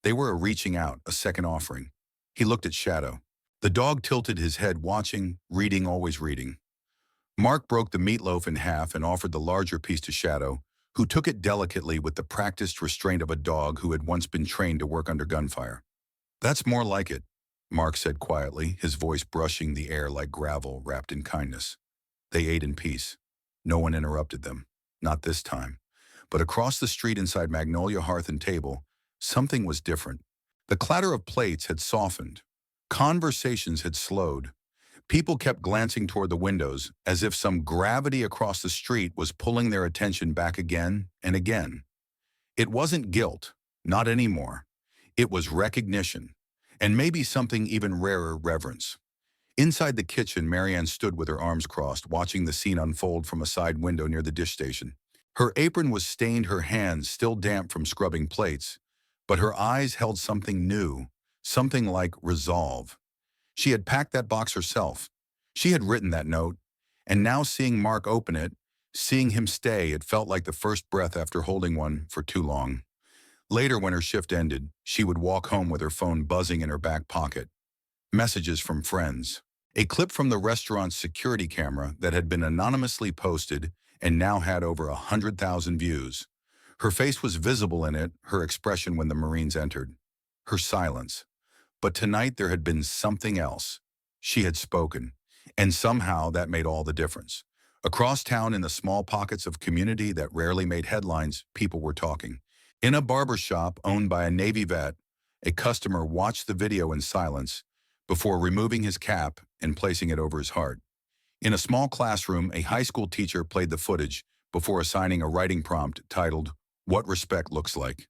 They were a reaching out, a second offering. He looked at Shadow. The dog tilted his head, watching, reading, always reading. Mark broke the meatloaf in half and offered the larger piece to Shadow, who took it delicately with the practiced restraint of a dog who had once been trained to work under gunfire. That's more like it, Mark said quietly, his voice brushing the air like gravel wrapped in kindness. They ate in peace. No one interrupted them. Not this time. But across the street inside Magnolia Hearth and Table, something was different. The clatter of plates had softened. Conversations had slowed. People kept glancing toward the windows, as if some gravity across the street was pulling their attention back again and again. It wasn't guilt, not anymore. It was recognition, and maybe something even rarer, reverence. Inside the kitchen, Marianne stood with her arms crossed, watching the scene unfold from a side window near the dish station. Her apron was stained, her hands still damp from scrubbing plates, but her eyes held something new, something like resolve. She had packed that box herself. She had written that note, and now seeing Mark open it, seeing him stay, it felt like the first breath after holding one for too long. Later, when her shift ended, she would walk home with her phone buzzing in her back pocket. Messages from friends. A clip from the restaurant's security camera that had been anonymously posted and now had over 100,000 views. Her face was visible in it, her expression when the Marines entered. Her silence. But tonight there had been something else. She had spoken, and somehow that made all the difference. Across town, in the small pockets of community that rarely made headlines, people were talking. In a barber shop owned by a Navy vet, a customer watched the video in silence before removing his cap and placing it over his heart. In a small classroom, a high school teacher played the footage before assigning a writing prompt titled, "What Respect Looks Like."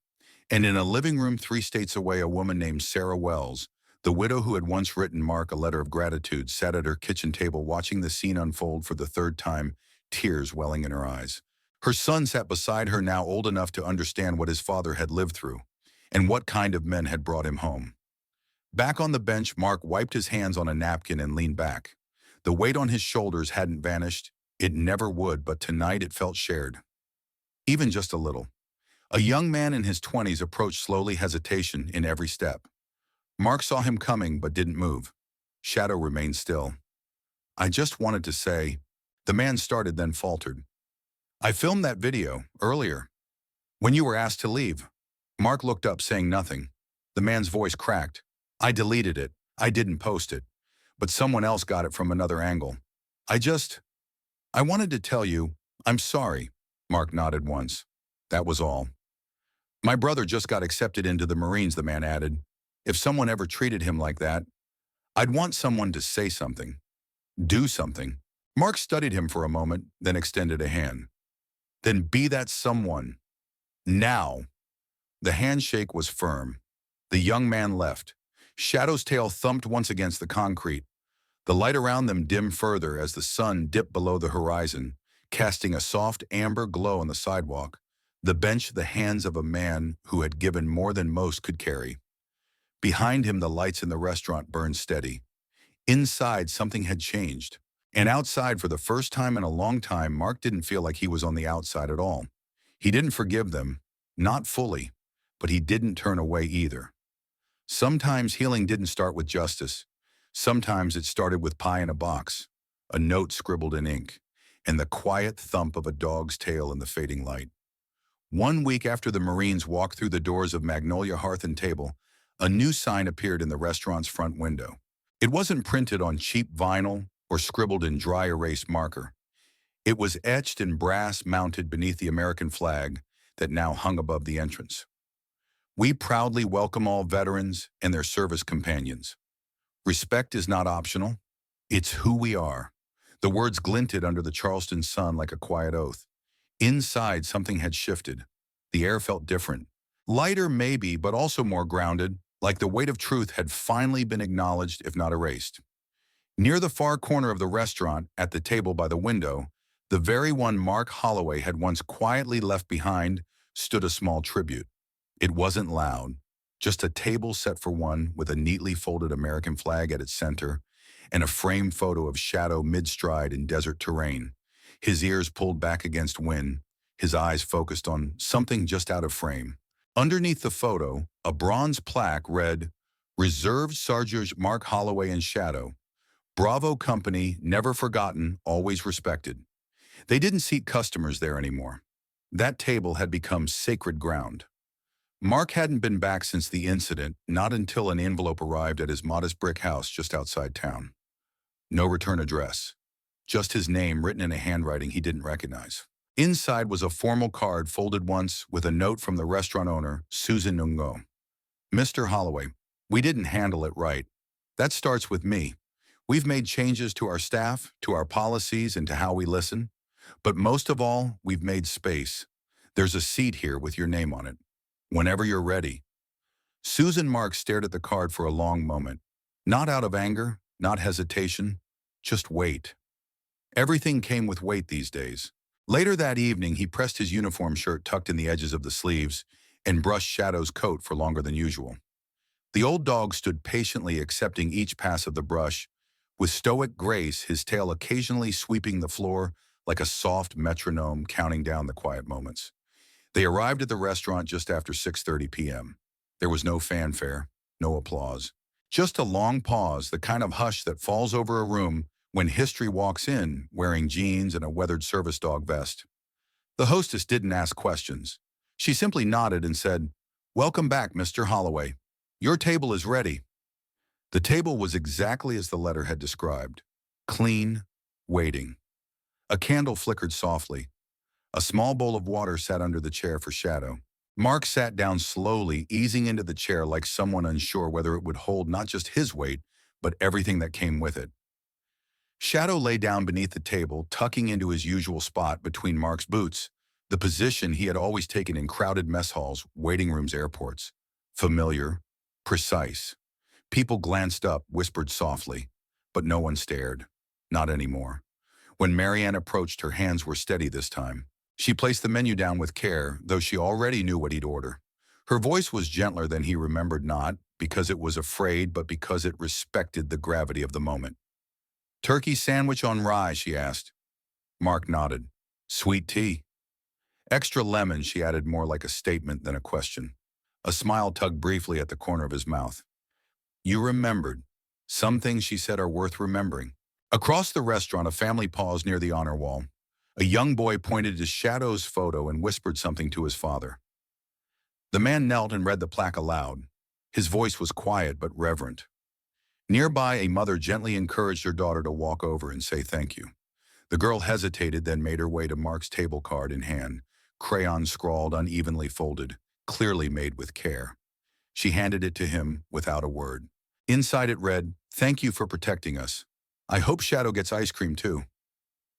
And in a living room 3 states away, a woman named Sarah Wells, the widow who had once written Mark a letter of gratitude, sat at her kitchen table watching the scene unfold for the third time, tears welling in her eyes. Her son sat beside her, now old enough to understand what his father had lived through and what kind of men had brought him home. Back on the bench, Mark wiped his hands on a napkin and leaned back. The weight on his shoulders hadn't vanished. It never would, but tonight it felt shared. Even just a little. A young man in his 20s approached slowly, hesitation in every step. Mark saw him coming but didn't move. Shadow remained still. "I just wanted to say," the man started, then faltered. "I filmed that video earlier, when you were asked to leave." Mark looked up, saying nothing. The man's voice cracked. "I deleted it. I didn't post it. But someone else got it from another angle. I wanted to tell you, I'm sorry." Mark nodded once. That was all. "My brother just got accepted into the Marines," the man added. "If someone ever treated him like that, I'd want someone to say something. Do something." Mark studied him for a moment, then extended a hand. "Then be that someone. Now." The handshake was firm. The young man left. Shadow's tail thumped once against the concrete. The light around them dimmed further as the sun dipped below the horizon, casting a soft amber glow on the sidewalk. The bench, the hands of a man who had given more than most could carry. Behind him, the lights in the restaurant burned steady. Inside, something had changed. And outside, for the first time in a long time, Mark didn't feel like he was on the outside at all. He didn't forgive them, not fully, but he didn't turn away either. Sometimes healing didn't start with justice. Sometimes it started with pie in a box, a note scribbled in ink, and the quiet thump of a dog's tail in the fading light. 1 week after the Marines walked through the doors of Magnolia Hearth and Table, a new sign appeared in the restaurant's front window. It wasn't printed on cheap vinyl or scribbled in dry erase marker. It was etched in brass, mounted beneath the American flag that now hung above the entrance. "We proudly welcome all veterans and their service companions. Respect is not optional. It's who we are." The words glinted under the Charleston sun like a quiet oath. Inside, something had shifted. The air felt different. Lighter maybe, but also more grounded, like the weight of truth had finally been acknowledged, if not erased. Near the far corner of the restaurant, at the table by the window, The very one Mark Holloway had once quietly left behind stood a small tribute. It wasn't loud, just a table set for one with a neatly folded American flag at its center and a framed photo of Shadow mid-stride in desert terrain, his ears pulled back against wind, his eyes focused on something just out of frame. Underneath the photo, a bronze plaque read, "Reserved Sergeant Mark Holloway and Shadow. Bravo Company, never forgotten, always respected." They didn't seat customers there anymore. That table had become sacred ground. Mark hadn't been back since the incident, not until an envelope arrived at his modest brick house just outside town. No return address. Just his name written in a handwriting he didn't recognize. Inside was a formal card folded once with a note from the restaurant owner, Susan Nungo. "Mr. Holloway, we didn't handle it right. That starts with me. We've made changes to our staff, to our policies, and to how we listen. But most of all, we've made space. There's a seat here with your name on it. Whenever you're ready." Susan Mark stared at the card for a long moment. Not out of anger, not hesitation, just weight. Everything came with weight these days. Later that evening, he pressed his uniform shirt tucked in the edges of the sleeves and brushed Shadow's coat for longer than usual. The old dog stood patiently accepting each pass of the brush, with stoic grace, his tail occasionally sweeping the floor like a soft metronome counting down the quiet moments. They arrived at the restaurant just after 6:30 p.m. There was no fanfare, no applause. Just a long pause, the kind of hush that falls over a room when history walks in wearing jeans and a weathered service dog vest. The hostess didn't ask questions. She simply nodded and said, "Welcome back, Mr. Holloway. Your table is ready." The table was exactly as the letter had described. Clean, waiting. A candle flickered softly. A small bowl of water sat under the chair for Shadow. Mark sat down slowly, easing into the chair like someone unsure whether it would hold not just his weight, but everything that came with it. Shadow lay down beneath the table, tucking into his usual spot between Mark's boots, the position he had always taken in crowded mess halls, waiting rooms, airports. Familiar, precise. People glanced up, whispered softly, but no one stared. Not anymore. When Marianne approached, her hands were steady this time. She placed the menu down with care, though she already knew what he'd order. Her voice was gentler than he remembered, not because it was afraid, but because it respected the gravity of the moment. "Turkey sandwich on rye," she asked. Mark nodded. "Sweet tea?" "Extra lemon," she added, more like a statement than a question. A smile tugged briefly at the corner of his mouth. "You remembered. Some things," she said, "are worth remembering." Across the restaurant, a family paused near the honor wall. A young boy pointed to Shadow's photo and whispered something to his father. The man knelt and read the plaque aloud. His voice was quiet but reverent. Nearby, a mother gently encouraged her daughter to walk over and say thank you. The girl hesitated, then made her way to Mark's table card in hand, crayon scrawled, unevenly folded, clearly made with care. She handed it to him without a word. Inside it read, "Thank you for protecting us. I hope Shadow gets ice cream too."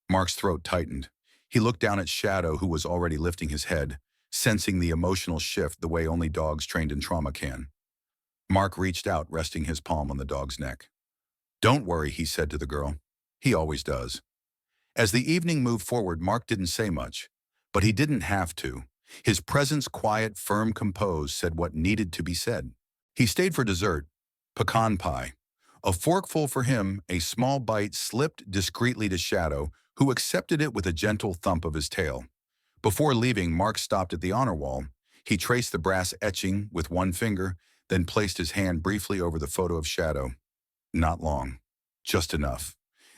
Mark's throat tightened. He looked down at Shadow, who was already lifting his head, sensing the emotional shift the way only dogs trained in trauma can. Mark reached out, resting his palm on the dog's neck. "Don't worry," he said to the girl. He always does. As the evening moved forward, Mark didn't say much, but he didn't have to. His presence, quiet, firm, composed, said what needed to be said. He stayed for dessert, pecan pie. A forkful for him, a small bite slipped discreetly to Shadow, who accepted it with a gentle thump of his tail. Before leaving, Mark stopped at the honor wall. He traced the brass etching with one finger, then placed his hand briefly over the photo of Shadow. Not long. Just enough.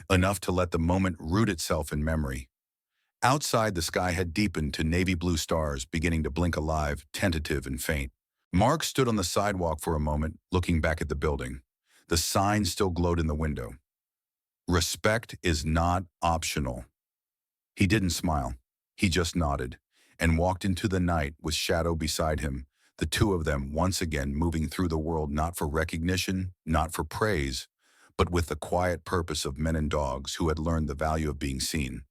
Enough to let the moment root itself in memory. Outside, the sky had deepened to navy blue stars, beginning to blink alive, tentative and faint. Mark stood on the sidewalk for a moment, looking back at the building. The sign still glowed in the window. "Respect is not optional." He didn't smile. He just nodded and walked into the night with Shadow beside him, the two of them once again moving through the world not for recognition, not for praise, but with the quiet purpose of men and dogs who had learned the value of being seen.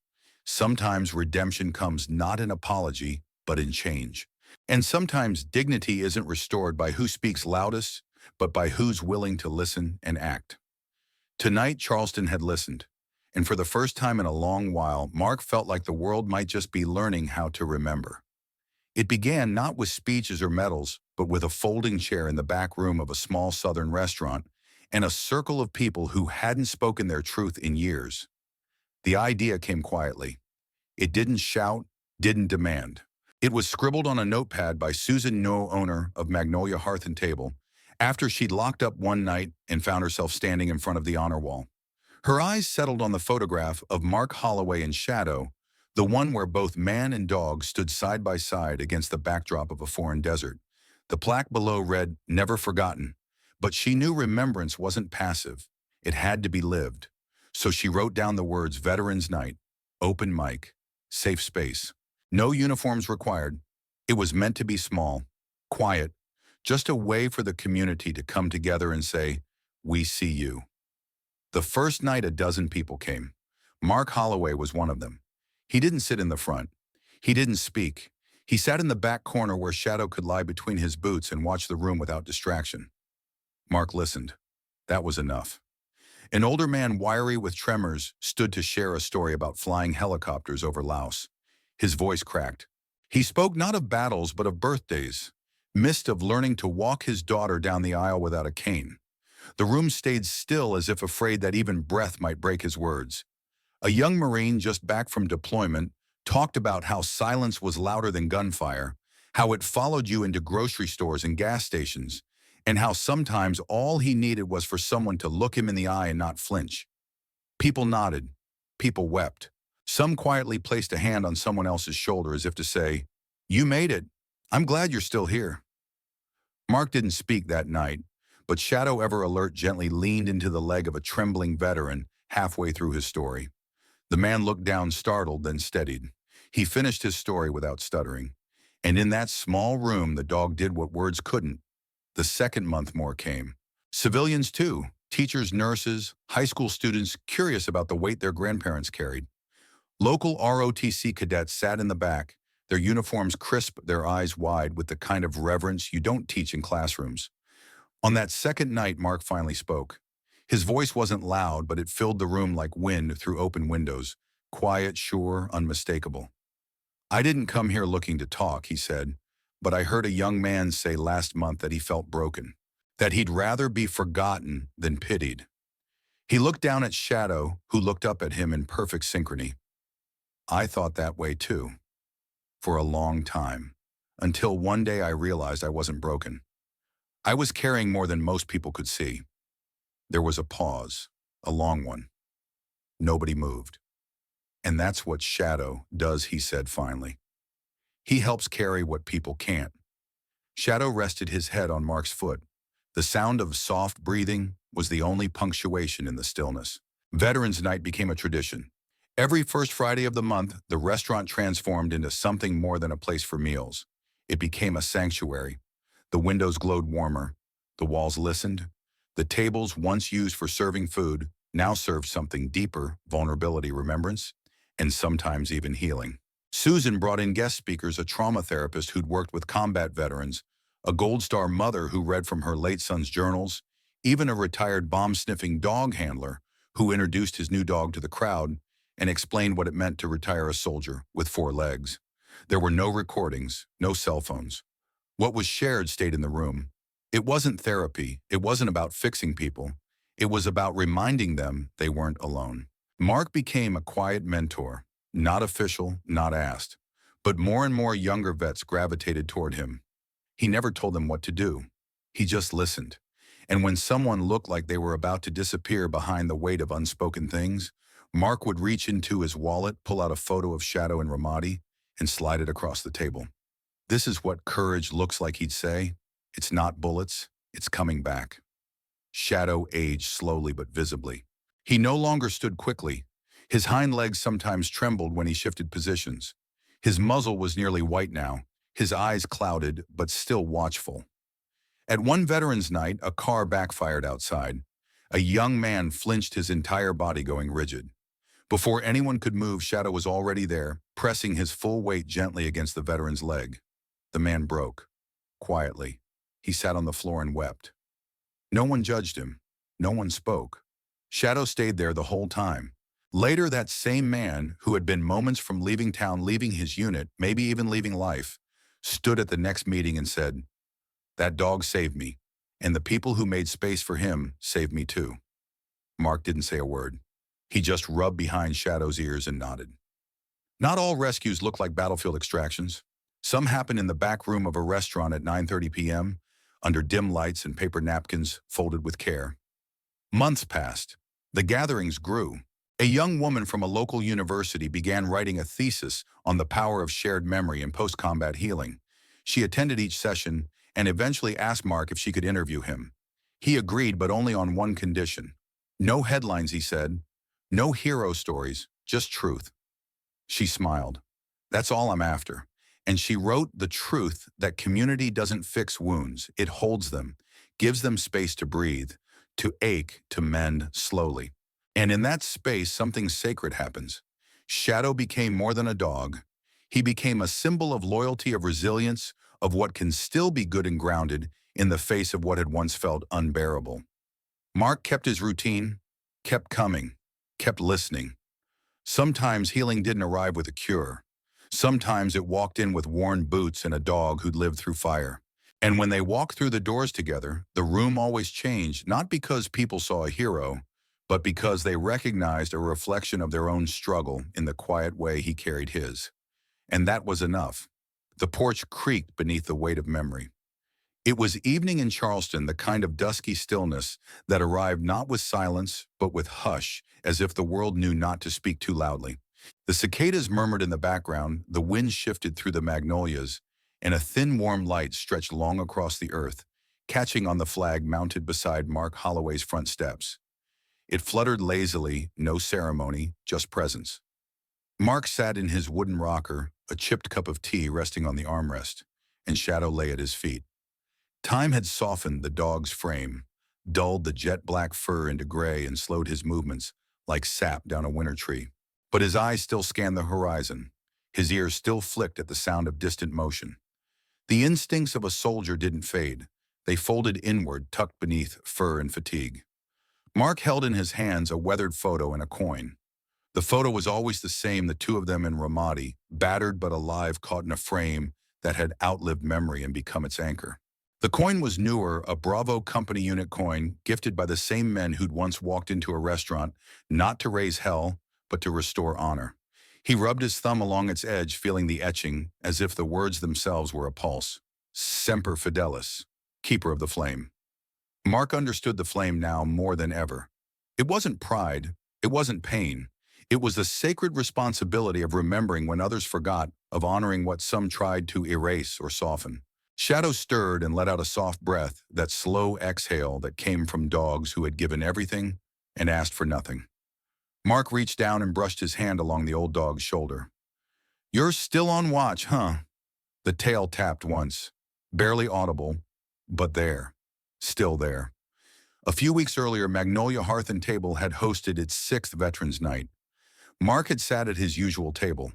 Sometimes redemption comes not in apology, but in change. And sometimes dignity isn't restored by who speaks loudest, but by who's willing to listen and act. Tonight, Charleston had listened, and for the first time in a long while, Mark felt like the world might just be learning how to remember. It began not with speeches or medals, but with a folding chair in the back room of a small southern restaurant and a circle of people who hadn't spoken their truth in years. The idea came quietly. It didn't shout, didn't demand. It was scribbled on a notepad by Susan No, owner of Magnolia Hearth and Table, after she'd locked up one night and found herself standing in front of the honor wall. Her eyes settled on the photograph of Mark Holloway in shadow, the one where both man and dog stood side by side against the backdrop of a foreign desert. The plaque below read, "Never forgotten," but she knew remembrance wasn't passive. It had to be lived. So she wrote down the words Veterans Night, open mic, safe space. No uniforms required. It was meant to be small, quiet, just a way for the community to come together and say, "We see you." The first night a dozen people came. Mark Holloway was one of them. He didn't sit in the front. He didn't speak. He sat in the back corner where shadow could lie between his boots and watch the room without distraction. Mark listened. That was enough. An older man, wiry with tremors, stood to share a story about flying helicopters over Laos. His voice cracked. He spoke not of battles but of birthdays, missed of learning to walk his daughter down the aisle without a cane. The room stayed still as if afraid that even breath might break his words. A young Marine just back from deployment talked about how silence was louder than gunfire, how it followed you into grocery stores and gas stations, and how sometimes all he needed was for someone to look him in the eye and not flinch. People nodded. People wept. Some quietly placed a hand on someone else's shoulder as if to say, "You made it. I'm glad you're still here." Mark didn't speak that night, but Shadow Ever Alert gently leaned into the leg of a trembling veteran halfway through his story. The man looked down startled, then steadied. He finished his story without stuttering. And in that small room, the dog did what words couldn't. The second month more came. Civilians too, teachers, nurses, high school students curious about the weight their grandparents carried. Local ROTC cadets sat in the back, their uniforms crisp, their eyes wide with the kind of reverence you don't teach in classrooms. On that second night, Mark finally spoke. His voice wasn't loud, but it filled the room like wind through open windows, quiet, sure, unmistakable. "I didn't come here looking to talk," he said, "but I heard a young man say last month that he felt broken, that he'd rather be forgotten than pitied." He looked down at Shadow, who looked up at him in perfect synchrony. "I thought that way too, for a long time, until one day I realized I wasn't broken. I was carrying more than most people could see." There was a pause, a long one. Nobody moved. "And that's what Shadow does," he said finally. "He helps carry what people can't." Shadow rested his head on Mark's foot. The sound of soft breathing was the only punctuation in the stillness. Veterans Night became a tradition. Every first Friday of the month, the restaurant transformed into something more than a place for meals. It became a sanctuary. The windows glowed warmer. The walls listened. The tables, once used for serving food, now served something deeper, vulnerability, remembrance, and sometimes even healing. Susan brought in guest speakers, a trauma therapist who'd worked with combat veterans, a Gold Star mother who read from her late son's journals, even a retired bomb-sniffing dog handler who introduced his new dog to the crowd and explained what it meant to retire a soldier with 4 legs. There were no recordings, no cell phones. What was shared stayed in the room. It wasn't therapy. It wasn't about fixing people. It was about reminding them they weren't alone. Mark became a quiet mentor, not official, not asked. But more and more younger vets gravitated toward him. He never told them what to do. He just listened. And when someone looked like they were about to disappear behind the weight of unspoken things, Mark would reach into his wallet, pull out a photo of Shadow and Ramadi, and slide it across the table. "This is what courage looks like," he'd say. "It's not bullets, it's coming back." Shadow aged slowly but visibly. He no longer stood quickly. His hind legs sometimes trembled when he shifted positions. His muzzle was nearly white now, his eyes clouded but still watchful. At one Veterans Night, a car backfired outside. A young man flinched, his entire body going rigid. Before anyone could move, Shadow was already there, pressing his full weight gently against the veteran's leg. The man broke. Quietly, he sat on the floor and wept. No one judged him. No one spoke. Shadow stayed there the whole time, Later, that same man, who had been moments from leaving town, leaving his unit, maybe even leaving life, stood at the next meeting and said, "That dog saved me, and the people who made space for him saved me too." Mark didn't say a word. He just rubbed behind Shadow's ears and nodded. Not all rescues look like battlefield extractions. Some happen in the back room of a restaurant at 9:30 p.m., under dim lights and paper napkins folded with care. Months passed. The gatherings grew. A young woman from a local university began writing a thesis on the power of shared memory and post-combat healing. She attended each session and eventually asked Mark if she could interview him. He agreed, but only on one condition. No headlines, he said. No hero stories, just truth. She smiled. "That's all I'm after." And she wrote the truth that community doesn't fix wounds. It holds them, gives them space to breathe, to ache, to mend slowly. And in that space, something sacred happens. Shadow became more than a dog. He became a symbol of loyalty, of resilience, of what can still be good and grounded in the face of what had once felt unbearable. Mark kept his routine, kept coming, kept listening. Sometimes healing didn't arrive with a cure. Sometimes it walked in with worn boots and a dog who'd lived through fire. And when they walked through the doors together, the room always changed, not because people saw a hero, but because they recognized a reflection of their own struggle in the quiet way he carried his. And that was enough. The porch creaked beneath the weight of memory. It was evening in Charleston, the kind of dusky stillness that arrived not with silence, but with hush, as if the world knew not to speak too loudly. The cicadas murmured in the background, the wind shifted through the magnolias, and a thin warm light stretched long across the earth, catching on the flag mounted beside Mark Holloway's front steps. It fluttered lazily, no ceremony, just presence. Mark sat in his wooden rocker, a chipped cup of tea resting on the armrest, and Shadow lay at his feet. Time had softened the dog's frame, dulled the jet-black fur into gray, and slowed his movements like sap down a winter tree. But his eyes still scanned the horizon. His ears still flicked at the sound of distant motion. The instincts of a soldier didn't fade. They folded inward, tucked beneath fur and fatigue. Mark held in his hands a weathered photo and a coin. The photo was always the same, the two of them in Ramadi, battered but alive, caught in a frame that had outlived memory and become its anchor. The coin was newer, a Bravo Company unit coin, gifted by the same men who'd once walked into a restaurant, not to raise hell, but to restore honor. He rubbed his thumb along its edge, feeling the etching, as if the words themselves were a pulse. Semper Fidelis, keeper of the flame. Mark understood the flame now more than ever. It wasn't pride, it wasn't pain. It was the sacred responsibility of remembering when others forgot, of honoring what some tried to erase or soften. Shadow stirred and let out a soft breath, that slow exhale that came from dogs who had given everything and asked for nothing. Mark reached down and brushed his hand along the old dog's shoulder. "You're still on watch, huh?" The tail tapped once, barely audible, but there, still there. A few weeks earlier, Magnolia Hearth and Table had hosted its 6th Veterans Night. Mark had sat at his usual table.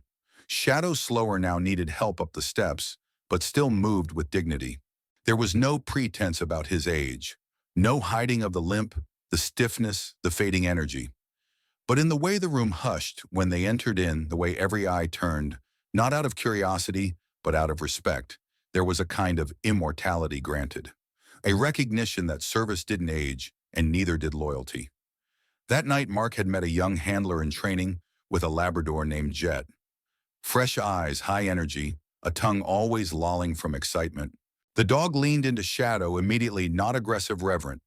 Shadow, slower now, needed help up the steps, but still moved with dignity. There was no pretense about his age, no hiding of the limp, the stiffness, the fading energy. But in the way the room hushed when they entered in, the way every eye turned, not out of curiosity, but out of respect, there was a kind of immortality granted. A recognition that service didn't age, and neither did loyalty. That night, Mark had met a young handler in training with a Labrador named Jet. Fresh eyes, high energy, a tongue always lolling from excitement. The dog leaned into Shadow, immediately not aggressive, reverent,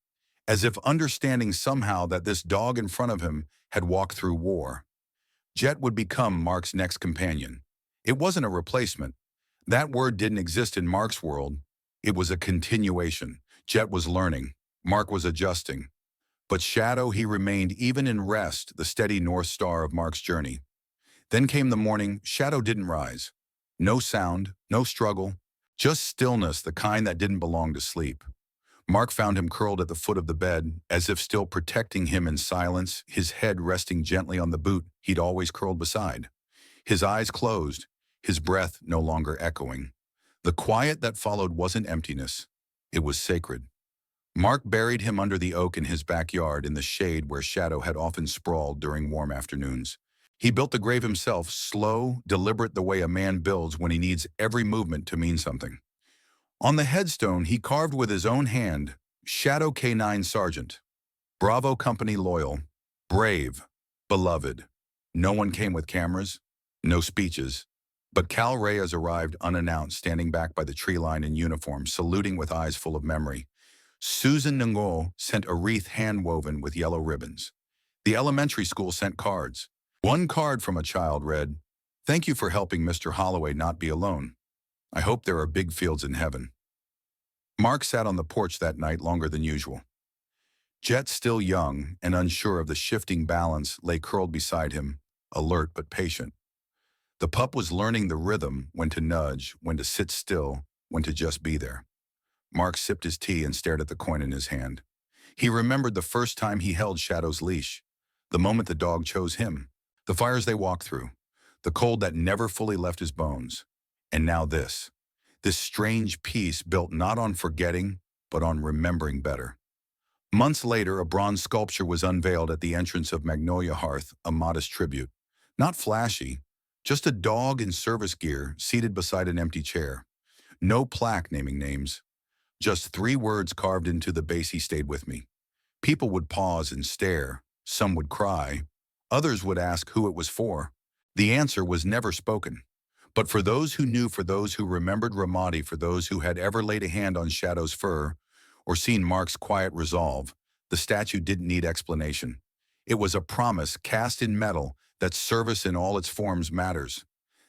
as if understanding somehow that this dog in front of him had walked through war. Jet would become Mark's next companion. It wasn't a replacement. That word didn't exist in Mark's world. It was a continuation. Jet was learning. Mark was adjusting. But Shadow, he remained, even in rest, the steady North Star of Mark's journey. Then came the morning. Shadow didn't rise. No sound, no struggle, just stillness, the kind that didn't belong to sleep. Mark found him curled at the foot of the bed, as if still protecting him in silence, his head resting gently on the boot he'd always curled beside. His eyes closed, his breath no longer echoing. The quiet that followed wasn't emptiness. It was sacred. Mark buried him under the oak in his backyard in the shade where Shadow had often sprawled during warm afternoons. He built the grave himself, slow, deliberate the way a man builds when he needs every movement to mean something. On the headstone, he carved with his own hand, Shadow K9 Sergeant, Bravo Company loyal, brave, beloved. No one came with cameras, no speeches. But Cal Reyes arrived unannounced, standing back by the tree line in uniform, saluting with eyes full of memory. Susan Ngo sent a wreath hand-woven with yellow ribbons. The elementary school sent cards. One card from a child read, "Thank you for helping Mr. Holloway not be alone. I hope there are big fields in heaven." Mark sat on the porch that night longer than usual. Jet, still young and unsure of the shifting balance, lay curled beside him, alert but patient. The pup was learning the rhythm, when to nudge, when to sit still, when to just be there. Mark sipped his tea and stared at the coin in his hand. He remembered the first time he held Shadow's leash, the moment the dog chose him, the fires they walked through, the cold that never fully left his bones. And now this strange peace built not on forgetting, but on remembering better. Months later, a bronze sculpture was unveiled at the entrance of Magnolia Hearth, a modest tribute. Not flashy, just a dog in service gear seated beside an empty chair. No plaque naming names. Just 3 words carved into the base: "He stayed with me." People would pause and stare. Some would cry. Others would ask who it was for. The answer was never spoken. But for those who knew, for those who remembered Ramadi, for those who had ever laid a hand on Shadow's fur or seen Mark's quiet resolve, the statue didn't need explanation. It was a promise cast in metal that service in all its forms matters.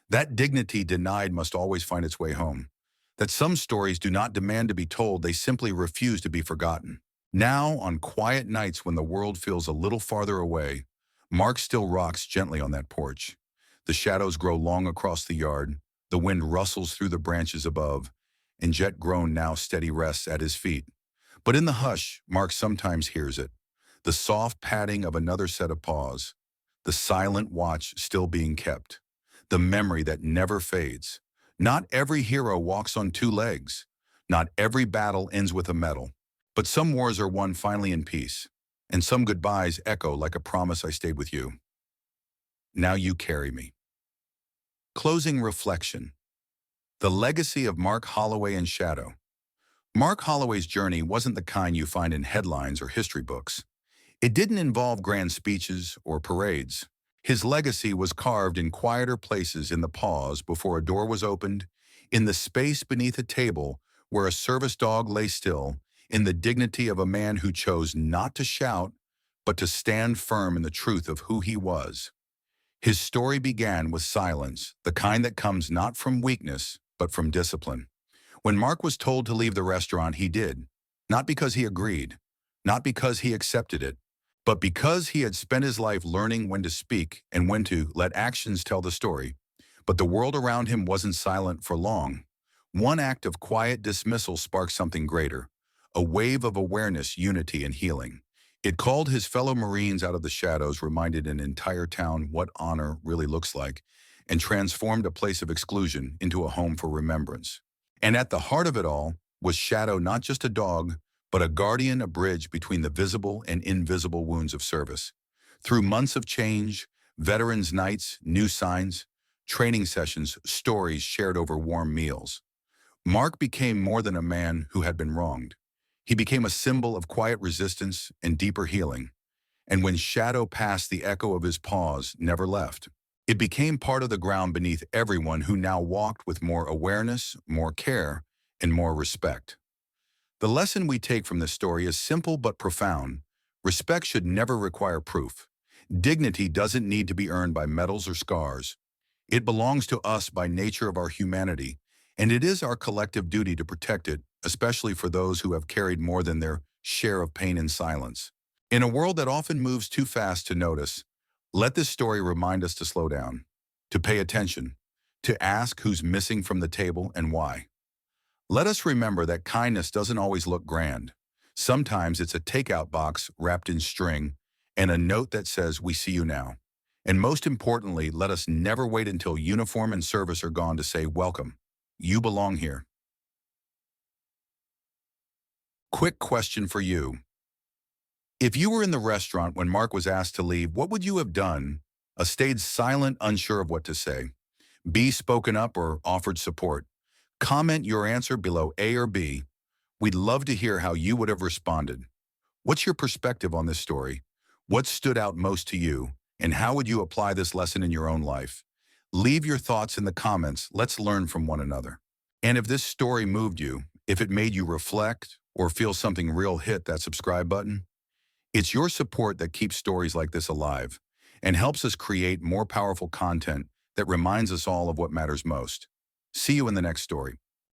That dignity denied must always find its way home. That some stories do not demand to be told, they simply refuse to be forgotten. Now, on quiet nights when the world feels a little farther away, Mark still rocks gently on that porch. The shadows grow long across the yard, the wind rustles through the branches above, and Jet, grown now steady, rests at his feet. But in the hush, Mark sometimes hears it, the soft padding of another set of paws, the silent watch still being kept, the memory that never fades. Not every hero walks on 2 legs. Not every battle ends with a medal. But some wars are won finally in peace, and some goodbyes echo like a promise: "I stayed with you. Now you carry me." Closing reflection. The legacy of Mark Holloway and Shadow. Mark Holloway's journey wasn't the kind you find in headlines or history books. It didn't involve grand speeches or parades. His legacy was carved in quieter places: in the pause before a door was opened, in the space beneath a table where a service dog lay still, in the dignity of a man who chose not to shout, but to stand firm in the truth of who he was. His story began with silence, the kind that comes not from weakness, but from discipline. When Mark was told to leave the restaurant, he did, not because he agreed, not because he accepted it, but because he had spent his life learning when to speak and when to let actions tell the story. But the world around him wasn't silent for long. One act of quiet dismissal sparked something greater, a wave of awareness, unity, and healing. It called his fellow Marines out of the shadows, reminded an entire town what honor really looks like, and transformed a place of exclusion into a home for remembrance. And at the heart of it all was Shadow, not just a dog, but a guardian, a bridge between the visible and invisible wounds of service. Through months of change, veterans' nights, new signs, training sessions, stories shared over warm meals, Mark became more than a man who had been wronged. He became a symbol of quiet resistance and deeper healing. And when Shadow passed, the echo of his pause never left. It became part of the ground beneath everyone who now walked with more awareness, more care, and more respect. The lesson we take from this story is simple but profound. Respect should never require proof. Dignity doesn't need to be earned by medals or scars. It belongs to us by nature of our humanity, and it is our collective duty to protect it, especially for those who have carried more than their share of pain in silence. In a world that often moves too fast to notice, let this story remind us to slow down, to pay attention, to ask who's missing from the table and why. Let us remember that kindness doesn't always look grand. Sometimes it's a takeout box wrapped in string and a note that says, "We see you now." And most importantly, let us never wait until uniform and service are gone to say, "Welcome. You belong here." Quick question for you. If you were in the restaurant when Mark was asked to leave, what would you have done? A, stayed silent, unsure of what to say. B, spoken up or offered support. Comment your answer below, A or B. We'd love to hear how you would have responded. What's your perspective on this story? What stood out most to you? And how would you apply this lesson in your own life? Leave your thoughts in the comments. Let's learn from one another. And if this story moved you, if it made you reflect or feel something real, hit that subscribe button. It's your support that keeps stories like this alive and helps us create more powerful content that reminds us all of what matters most. See you in the next story.